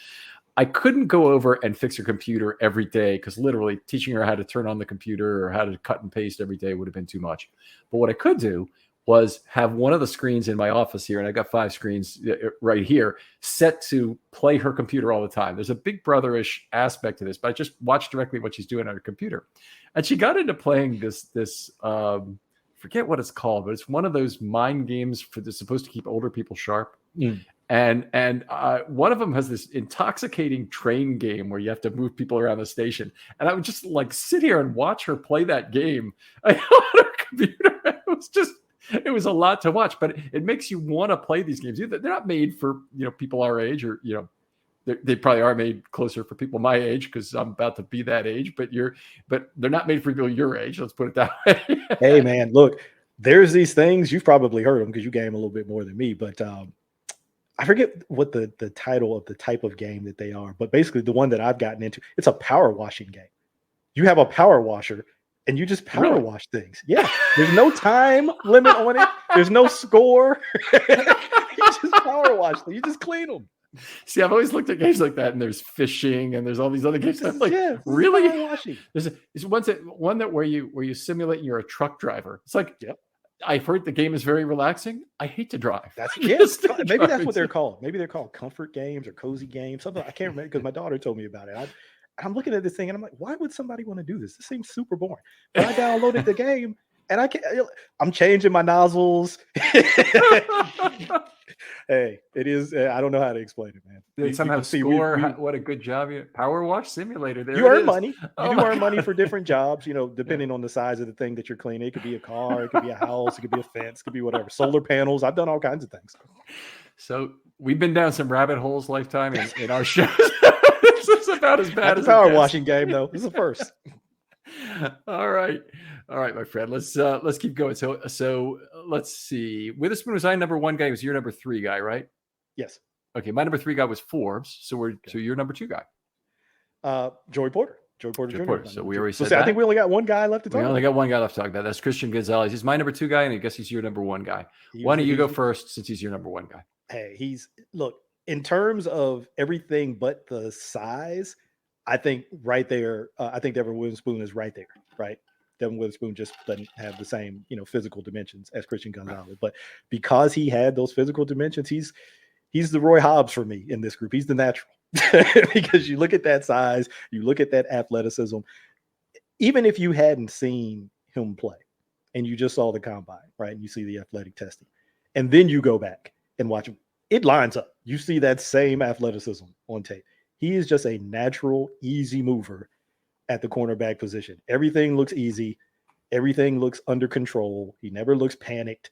I couldn't go over and fix her computer every day, because literally teaching her how to turn on the computer or how to cut and paste every day would have been too much. But what I could do was have one of the screens in my office here, and I got 5 screens right here, set to play her computer all the time. There's a big brother-ish aspect to this, but I just watch directly what she's doing on her computer. And she got into playing this forget what it's called, but it's one of those mind games that's supposed to keep older people sharp. And one of them has this intoxicating train game where you have to move people around the station. And I would just like sit here and watch her play that game on her computer. It was a lot to watch, but it makes you want to play these games. They're not made for people our age, or they probably are made closer for people my age, because I'm about to be that age. But they're not made for people your age. Let's put it that way. Hey man, look, there's these things, you've probably heard them because you game a little bit more than me. But I forget what the title of the type of game that they are. But basically, the one that I've gotten into, it's a power washing game. You have a power washer, and you just power wash things. Yeah. There's no time limit on it. There's no score. You just power wash them. You just clean them. See, I've always looked at games like that, and there's fishing, and there's all these other games. I'm like, really? There's one where you simulate you're a truck driver. It's like, I've heard the game is very relaxing. I hate to drive. Maybe that's what they're called. Maybe they're called comfort games or cozy games. Something I can't remember, because my daughter told me about it. I'm looking at this thing and I'm like, why would somebody want to do this? This seems super boring. But I downloaded the game and I'm changing my nozzles. Hey, it is. I don't know how to explain it, man. They somehow score. What a good job! Power wash simulator. You earn money. You do earn money for different jobs. Depending on the size of the thing that you're cleaning. It could be a car. It could be a house. It could be a fence. It could be whatever. Solar panels. I've done all kinds of things. So we've been down some rabbit holes, Lifetime, in our shows. This is about as bad as a power washing game, though. This is the first. All right, my friend. Let's keep going. So let's see. Witherspoon was my number 1 guy. He was your number 3 guy, right? Yes. Okay, my number 3 guy was Forbes. So you're number 2 guy. Joey Porter. Joey Porter Jr. So we already said that. I think we only got one guy left to talk about. We only got one guy left to talk about. That's Christian Gonzalez. He's my number 2 guy, and I guess he's your number 1 guy. Why don't you go first, since he's your number 1 guy? Hey, look, in terms of everything but the size, I think right there, I think Devin Witherspoon is right there, right? Devin Witherspoon just doesn't have the same, physical dimensions as Christian Gonzalez. But because he had those physical dimensions, he's the Roy Hobbs for me in this group. He's the natural. Because you look at that size, you look at that athleticism. Even if you hadn't seen him play and you just saw the combine, right? And you see the athletic testing, and then you go back and watch him, it lines up. You see that same athleticism on tape. He is just a natural, easy mover at the cornerback position. Everything looks easy. Everything looks under control. He never looks panicked.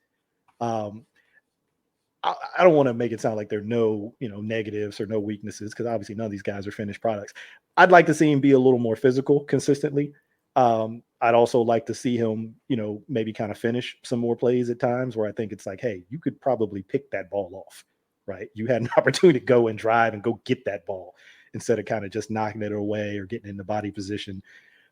I don't want to make it sound like there are no, negatives or no weaknesses, because obviously none of these guys are finished products. I'd like to see him be a little more physical consistently. I'd also like to see him, maybe kind of finish some more plays at times where I think it's like, hey, you could probably pick that ball off, right? You had an opportunity to go and drive and go get that ball instead of kind of just knocking it away or getting in the body position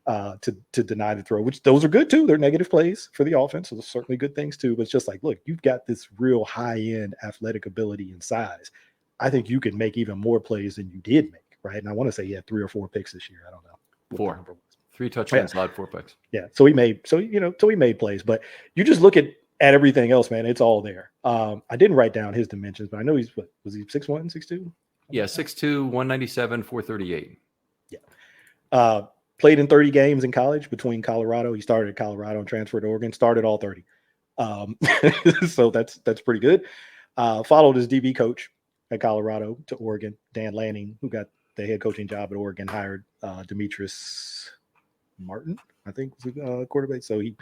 to deny the throw, which those are good too. They're negative plays for the offense. So there's certainly good things too, but it's just like, look, you've got this real high end athletic ability and size. I think you can make even more plays than you did make, right? And I want to say he had 3 or 4 picks this year. I don't know. 4. 3 touchdowns, allowed 4 picks. Yeah. So he made plays, but you just look at everything else, man. It's all there. I didn't write down his dimensions, but I know was he 6'1", 6'2"? Yeah, 6'2", 197, 438. Yeah. Played in 30 games in college between Colorado. He started at Colorado and transferred to Oregon, started all 30. So that's pretty good. Followed his DB coach at Colorado to Oregon, Dan Lanning, who got the head coaching job at Oregon, hired Demetrius Martin, I think was the quarterback. So he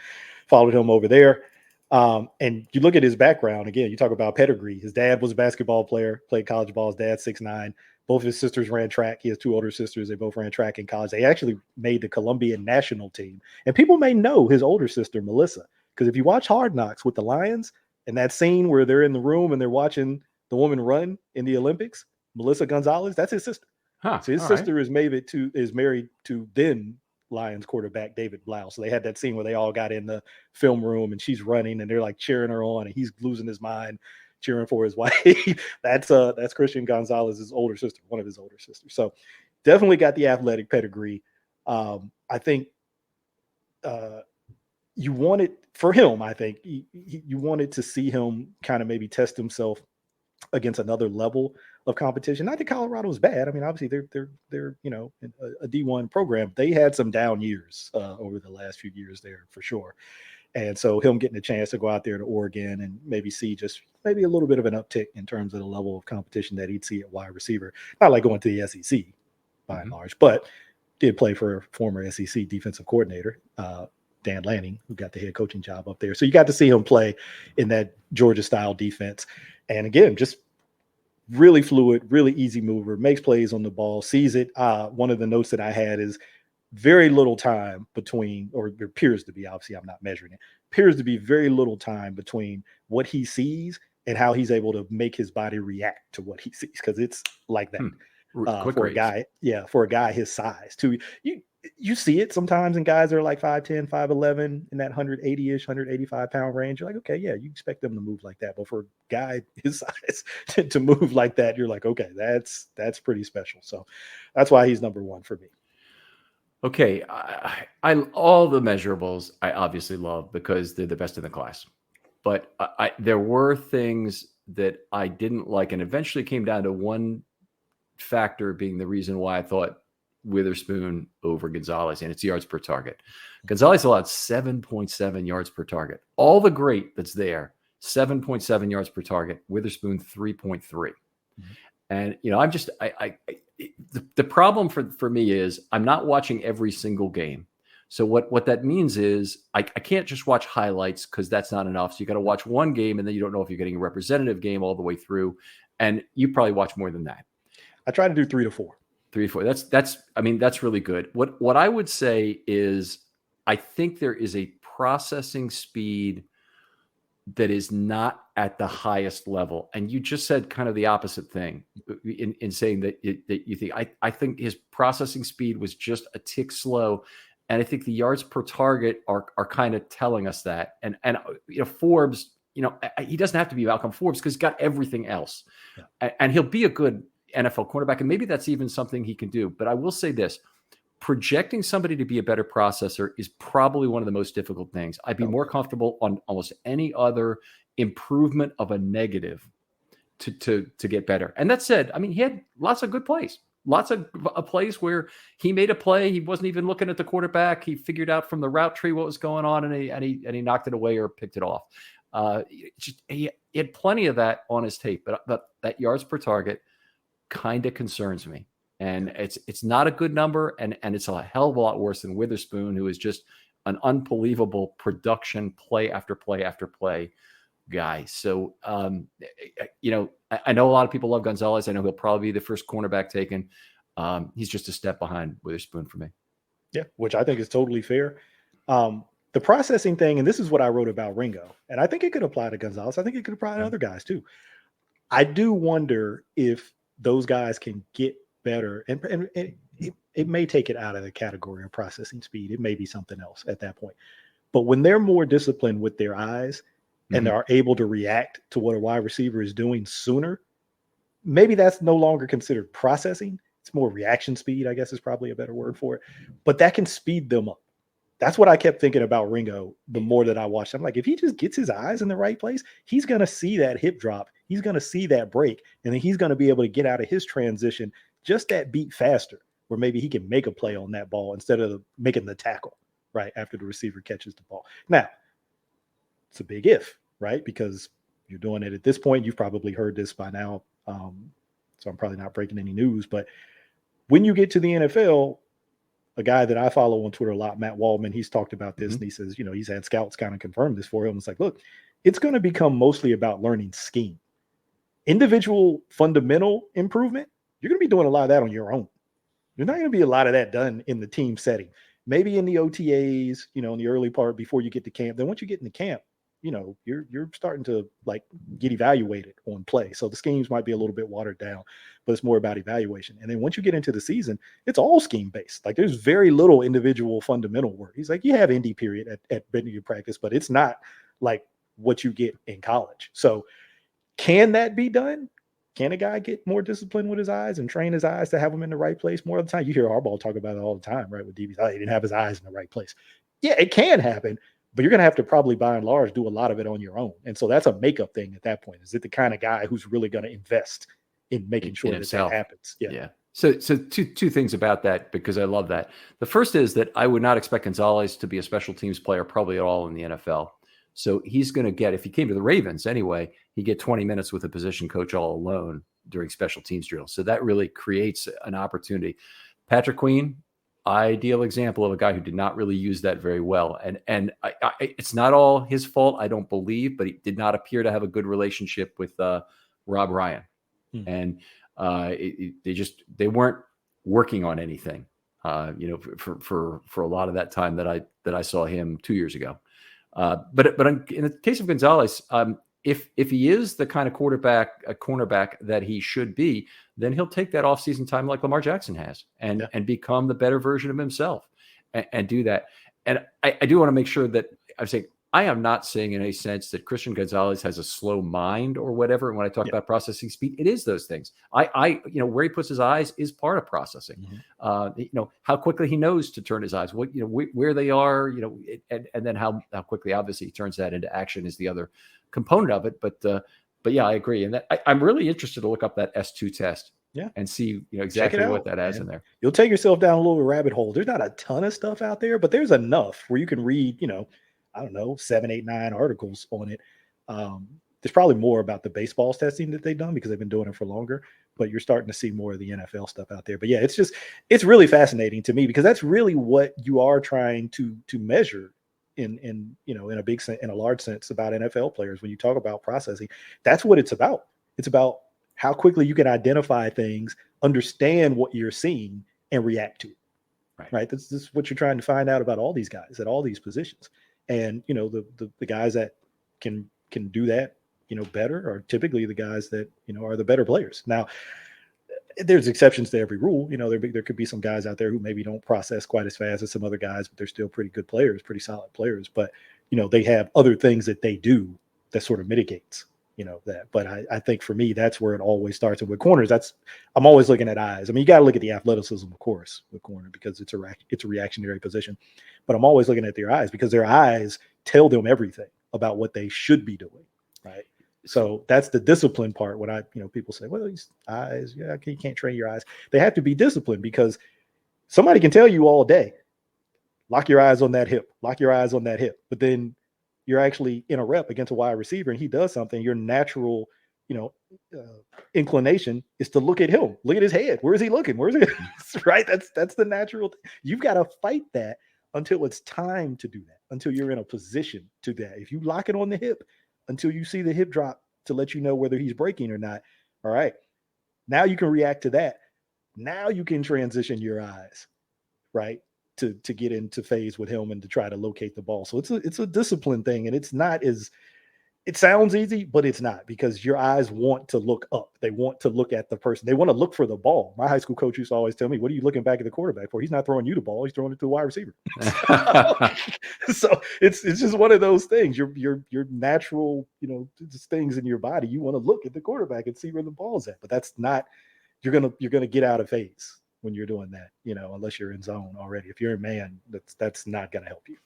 followed him over there. And you look at his background, again, you talk about pedigree. His dad was a basketball player, played college ball. His dad, 6'9". Both of his sisters ran track. He has 2 older sisters. They both ran track in college. They actually made the Colombian national team. And people may know his older sister, Melissa, because if you watch Hard Knocks with the Lions and that scene where they're in the room and they're watching the woman run in the Olympics, Melissa Gonzalez, that's his sister. So his sister is married to then Lions quarterback David Blau. So they had that scene where they all got in the film room and she's running and they're like cheering her on and he's losing his mind, cheering for his wife. That's Christian Gonzalez's older sister, one of his older sisters. So definitely got the athletic pedigree. I think you wanted for him, I think you wanted to see him kind of maybe test himself against another level of competition. Not that Colorado is bad. I mean, obviously they're a D1 program. They had some down years over the last few years there for sure. And so him getting a chance to go out there to Oregon and maybe see just maybe a little bit of an uptick in terms of the level of competition that he'd see at wide receiver. Not like going to the SEC by and large, but did play for a former SEC defensive coordinator, Dan Lanning, who got the head coaching job up there. So you got to see him play in that Georgia-style defense. And again, just really fluid, really easy mover, makes plays on the ball, sees it. One of the notes that I had is very little time between, or there appears to be, obviously I'm not measuring it, appears to be very little time between what he sees and how he's able to make his body react to what he sees, because it's like that. For a guy his size too. You see it sometimes in guys that are like 5'10", 5'11", in that 180-ish, 185-pound range. You're like, okay, yeah, you expect them to move like that. But for a guy his size to move like that, you're like, okay, that's pretty special. So that's why he's number 1 for me. Okay, I all the measurables I obviously love because they're the best in the class. But there were things that I didn't like, and eventually came down to one factor being the reason why I thought Witherspoon over Gonzalez, and it's yards per target. Gonzalez allowed 7.7 yards per target. All the great that's there, 7.7 yards per target. Witherspoon 3.3. Mm-hmm. And I'm just the problem for me is I'm not watching every single game. So what that means is I can't just watch highlights, because that's not enough. So you got to watch one game, and then you don't know if you're getting a representative game all the way through. And you probably watch more than that. I try to do 3 to 4. 3 to 4. That's really good. What I would say is I think there is a processing speed that is not at the highest level. And you just said kind of the opposite thing in saying that you think, I think his processing speed was just a tick slow. And I think the yards per target are kind of telling us that. And Forbes, he doesn't have to be Malcolm Forbes because he's got everything else. Yeah. And he'll be a good NFL cornerback. And maybe that's even something he can do. But I will say this. Projecting somebody to be a better processor is probably one of the most difficult things. I'd be more comfortable on almost any other improvement of a negative to get better. And that said, I mean, he had lots of good plays, lots of plays where he made a play. He wasn't even looking at the quarterback. He figured out from the route tree what was going on, and he knocked it away or picked it off. He had plenty of that on his tape, but that yards per target kind of concerns me. And it's not a good number, and it's a hell of a lot worse than Witherspoon, who is just an unbelievable production play after play after play guy. So, I know a lot of people love Gonzalez. I know he'll probably be the first cornerback taken. He's just a step behind Witherspoon for me. Yeah, which I think is totally fair. The processing thing, and this is what I wrote about Ringo, and I think it could apply to Gonzalez. I think it could apply to other guys too. I do wonder if those guys can get better, and it may take it out of the category of processing speed. It may be something else at that point. But when they're more disciplined with their eyes and are able to react to what a wide receiver is doing sooner, maybe that's no longer considered processing. It's more reaction speed, I guess is probably a better word for it. But that can speed them up. That's what I kept thinking about Ringo the more that I watched. I'm like, if he just gets his eyes in the right place, he's going to see that hip drop. He's going to see that break, and then he's going to be able to get out of his transition just that beat faster, where maybe he can make a play on that ball instead of making the tackle right after the receiver catches the ball. Now, it's a big if, right? Because you're doing it at this point. You've probably heard this by now, so I'm probably not breaking any news. But when you get to the NFL, a guy that I follow on Twitter a lot, Matt Waldman, he's talked about this, and he says, he's had scouts kind of confirm this for him. It's like, look, it's going to become mostly about learning scheme. Individual fundamental improvement, you're going to be doing a lot of that on your own. There's not going to be a lot of that done in the team setting. Maybe in the OTAs, in the early part before you get to camp. Then once you get into camp, you're starting to get evaluated on play. So the schemes might be a little bit watered down, but it's more about evaluation. And then once you get into the season, it's all scheme based. Like there's very little individual fundamental work. He's like, you have indie period at beginning of practice, but it's not like what you get in college. So can that be done? Can a guy get more disciplined with his eyes and train his eyes to have them in the right place more of the time? You hear Harbaugh talk about it all the time, right? With DBs, he didn't have his eyes in the right place. Yeah, it can happen, but you're going to have to probably by and large do a lot of it on your own. And so that's a makeup thing at that point. Is it the kind of guy who's really going to invest in making sure that happens? Yeah. So two things about that, because I love that. The first is that I would not expect Gonzalez to be a special teams player probably at all in the NFL. So he's going to get, if he came to the Ravens anyway, he'd get 20 minutes with a position coach all alone during special teams drills. So that really creates an opportunity. Patrick Queen, ideal example of a guy who did not really use that very well. And it's not all his fault, I don't believe, but he did not appear to have a good relationship with Rob Ryan. And they weren't working on anything, for a lot of that time that I saw him 2 years ago. But in the case of Gonzalez, if he is the kind of cornerback that he should be, then he'll take that offseason time like Lamar Jackson has and become the better version of himself and do that. And I do want to make sure that I'm saying I am not saying in any sense that Christian Gonzalez has a slow mind or whatever. And when I talk about processing speed, it is those things. I where he puts his eyes is part of processing. How quickly he knows to turn his eyes, where they are, and then how quickly, obviously, he turns that into action is the other component of it. But yeah, I agree. And that I'm really interested to look up that S2 test. And see, exactly what that has in there. You'll take yourself down a little rabbit hole. There's not a ton of stuff out there, but there's enough where you can read, I don't know, 7, 8, 9 articles on it. There's probably more about the baseball's testing that they've done because they've been doing it for longer, but you're starting to see more of the NFL stuff out there. But yeah, it's really fascinating to me because that's really what you are trying to measure in a large sense about NFL players. When you talk about processing, that's what it's about. It's about how quickly you can identify things, understand what you're seeing, and react to it. right? This is what you're trying to find out about all these guys at all these positions. And, the guys that can do that, better are typically the guys that, are the better players. Now, there's exceptions to every rule. There could be some guys out there who maybe don't process quite as fast as some other guys, but they're still pretty good players, pretty solid players. But, they have other things that they do that sort of mitigates, that. But I think for me, that's where it always starts. And with corners, I'm always looking at eyes. I mean, you got to look at the athleticism, of course, with corner, because it's a reactionary position. But I'm always looking at their eyes, because their eyes tell them everything about what they should be doing, right? So that's the discipline part. When people say, well, these eyes, you can't train your eyes. They have to be disciplined, because somebody can tell you all day, lock your eyes on that hip, lock your eyes on that hip. But then you're actually in a rep against a wide receiver and he does something, your natural, inclination is to look at him, look at his head. Where is he looking? Where is he? Right. That's the natural. You've got to fight that until it's time to do that, until you're in a position to do that. If you lock it on the hip until you see the hip drop to let you know whether he's breaking or not. All right. Now you can react to that. Now you can transition your eyes, right, to get into phase with him and to try to locate the ball. So it's a discipline thing, and it's not as it sounds easy, but it's not, because your eyes want to look up. They want to look at the person. They want to look for the ball. My high school coach used to always tell me, what are you looking back at the quarterback for? He's not throwing you the ball. He's throwing it to the wide receiver. So it's just one of those things. Your natural, just things in your body. You want to look at the quarterback and see where the ball's at, but that's not, you're going to get out of phase when you're doing that, unless you're in zone already. If you're in man, that's not going to help you.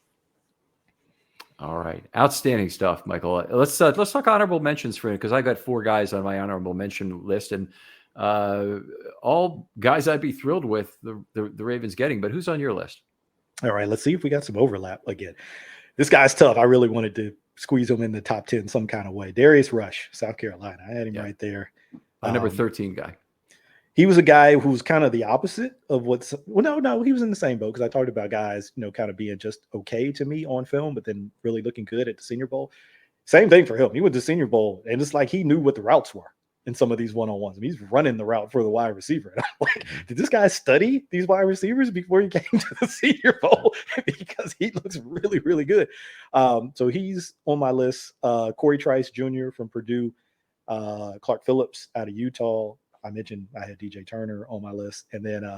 All right. Outstanding stuff, Michael. Let's talk honorable mentions for you, because I got 4 guys on my honorable mention list, and all guys I'd be thrilled with the Ravens getting. But who's on your list? All right. Let's see if we got some overlap again. This guy's tough. I really wanted to squeeze him in the top 10 some kind of way. Darius Rush, South Carolina. I had him right there. My number 13 guy. He was a guy who was kind of the opposite of no, he was in the same boat, because I talked about guys, kind of being just okay to me on film, but then really looking good at the Senior Bowl. Same thing for him. He went to Senior Bowl, and it's like he knew what the routes were in some of these one-on-ones. I mean, he's running the route for the wide receiver. And I'm like, did this guy study these wide receivers before he came to the Senior Bowl? Because he looks really, really good. So he's on my list. Corey Trice Jr. from Purdue, Clark Phillips out of Utah. I mentioned I had DJ Turner on my list, and then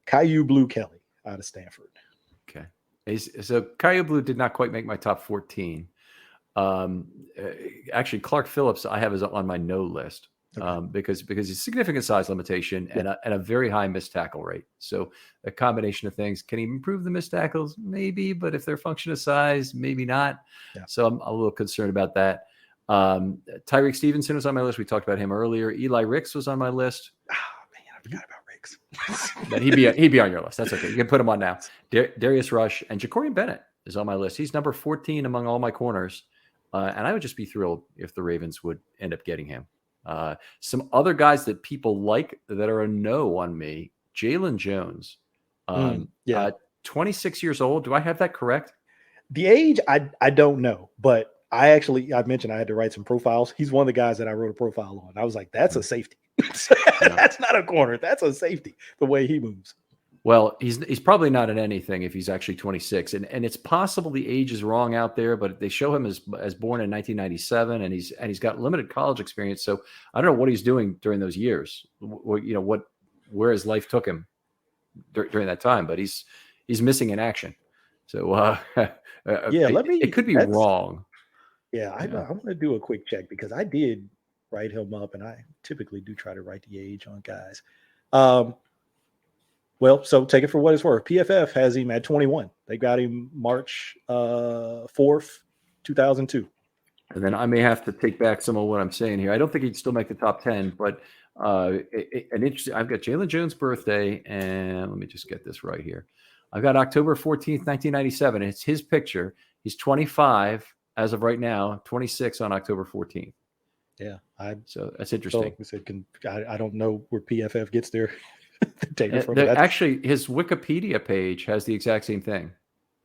Caillou Blue Kelly out of Stanford. Okay. So Caillou Blue did not quite make my top 14. Actually, Clark Phillips I have is on my no list, because he's significant size limitation and a very high missed tackle rate. So a combination of things. Can he improve the missed tackles? Maybe, but if they're a function of size, maybe not. Yeah. So I'm a little concerned about that. Tyreek Stevenson was on my list. We talked about him earlier. Eli Ricks was on my list. Oh man, I forgot about Ricks. Then he'd be on your list. That's okay. You can put him on now. Darius Rush and Ja'Cory Bennett is on my list. He's number 14 among all my corners. And I would just be thrilled if the Ravens would end up getting him. Some other guys that people like that are a no on me. Jalen Jones, 26 years old. Do I have that correct? The age, I don't know, but I mentioned I had to write some profiles. He's one of the guys that I wrote a profile on. I was like, that's a safety. That's not a corner. That's a safety, the way he moves. Well, he's probably not in anything if he's actually 26. And it's possible the age is wrong out there, but they show him as born in 1997, and he's got limited college experience. So I don't know what he's doing during those years, where his life took him during that time, but he's missing in action. So it could be wrong. Yeah, I want to do a quick check, because I did write him up, and I typically do try to write the age on guys. Well, so take it for what it's worth. PFF has him at 21. They got him March 4th, 2002. And then I may have to take back some of what I'm saying here. I don't think he'd still make the top 10, but an interesting. I've got Jalen Jones' birthday, and let me just get this right here. I've got October 14th, 1997. It's his picture. He's 25 as of right now, 26 on October 14th. Yeah. So that's interesting. I don't know where PFF gets their data from. Actually, his Wikipedia page has the exact same thing.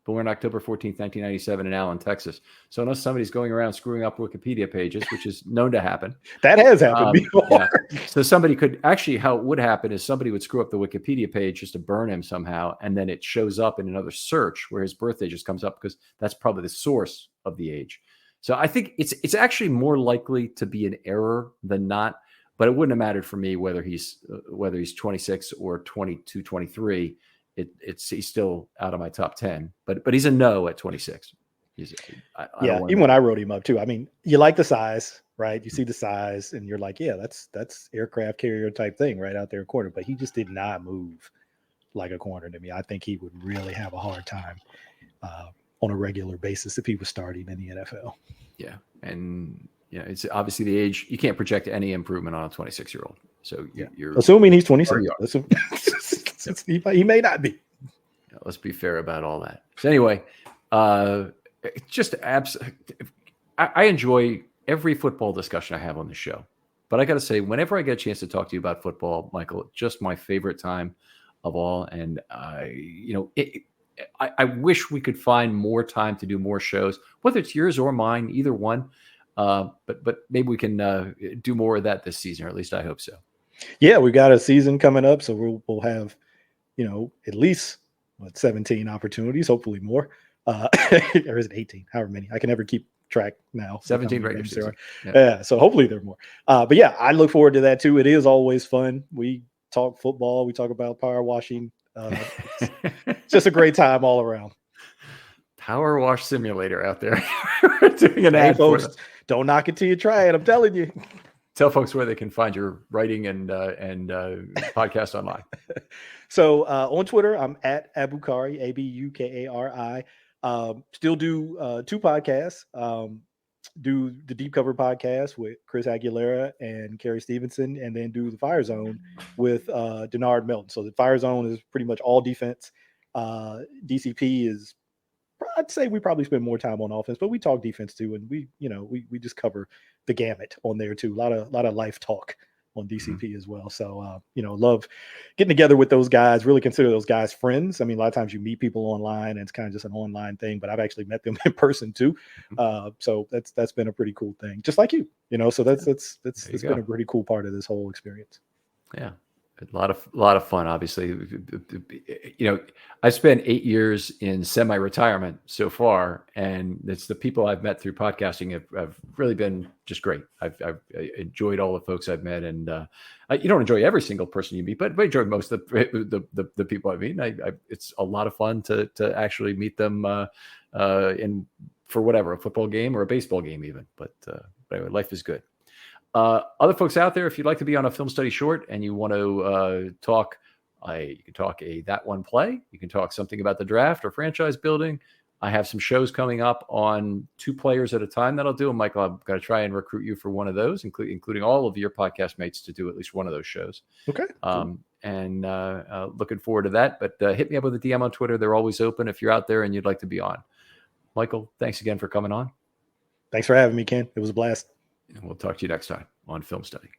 born October 14th, 1997 in Allen, Texas. So unless somebody's going around screwing up Wikipedia pages, which is known to happen. That has happened before. Yeah. So somebody could actually, how it would happen is somebody would screw up the Wikipedia page just to burn him somehow. And then it shows up in another search where his birthday just comes up because that's probably the source of the age. So I think it's actually more likely to be an error than not, but it wouldn't have mattered for me whether he's 26 or 22, 23. He's still out of my top 10, but he's a no at 26. Even when I wrote him up too. I mean, you like the size, right? You see the size and you're like, yeah, that's aircraft carrier type thing right out there corner, but he just did not move like a corner to me. I think he would really have a hard time on a regular basis if he was starting in the NFL. Yeah. And it's obviously the age. You can't project any improvement on a 26-year-old. So you're assuming he's 26. He may not be. Let's be fair about all that. So anyway, just I enjoy every football discussion I have on the show, but I got to say, whenever I get a chance to talk to you about football, Michael, just my favorite time of all. And I wish we could find more time to do more shows, whether it's yours or mine, either one. But maybe we can do more of that this season, or at least I hope so. Yeah, we've got a season coming up, so we'll have, at least 17 opportunities, hopefully more. Or is it 18? However many. I can never keep track now. 17 regular season. Yeah, so hopefully there are more. But yeah, I look forward to that too. It is always fun. We talk football. We talk about power washing. It's just a great time all around. Power wash simulator out there. Doing an ad folks, don't knock it till you try it. I'm telling you. Tell folks where they can find your writing and podcast online. So on Twitter, I'm at Abukari, Abukari. Still do 2 podcasts. Do the Deep Cover podcast with Chris Aguilera and Kerry Stevenson, and then do the Fire Zone with Denard Melton. So the Fire Zone is pretty much all defense. DCP is, I'd say we probably spend more time on offense, but we talk defense too, and we just cover the gamut on there too. A lot of life talk on DCP as well. So love getting together with those guys. Really consider those guys friends. I mean, a lot of times you meet people online and it's kind of just an online thing, but I've actually met them in person too. So that's been a pretty cool thing, just like you. So that's been a pretty cool part of this whole experience. Yeah. A lot of fun, obviously. I spent 8 years in semi-retirement so far, and it's the people I've met through podcasting have really been just great. I've enjoyed all the folks I've met, and you don't enjoy every single person you meet, but I enjoy most of the people I meet. It's a lot of fun to actually meet them for whatever, a football game or a baseball game even. But anyway, life is good. Other folks out there, if you'd like to be on a film study short and you want to talk, you can talk that one play. You can talk something about the draft or franchise building. I have some shows coming up on 2 players at a time that I'll do. And Michael, I'm going to try and recruit you for one of those, including all of your podcast mates to do at least one of those shows. Okay. And looking forward to that. But hit me up with a DM on Twitter. They're always open if you're out there and you'd like to be on. Michael, thanks again for coming on. Thanks for having me, Ken. It was a blast. And we'll talk to you next time on Film Study.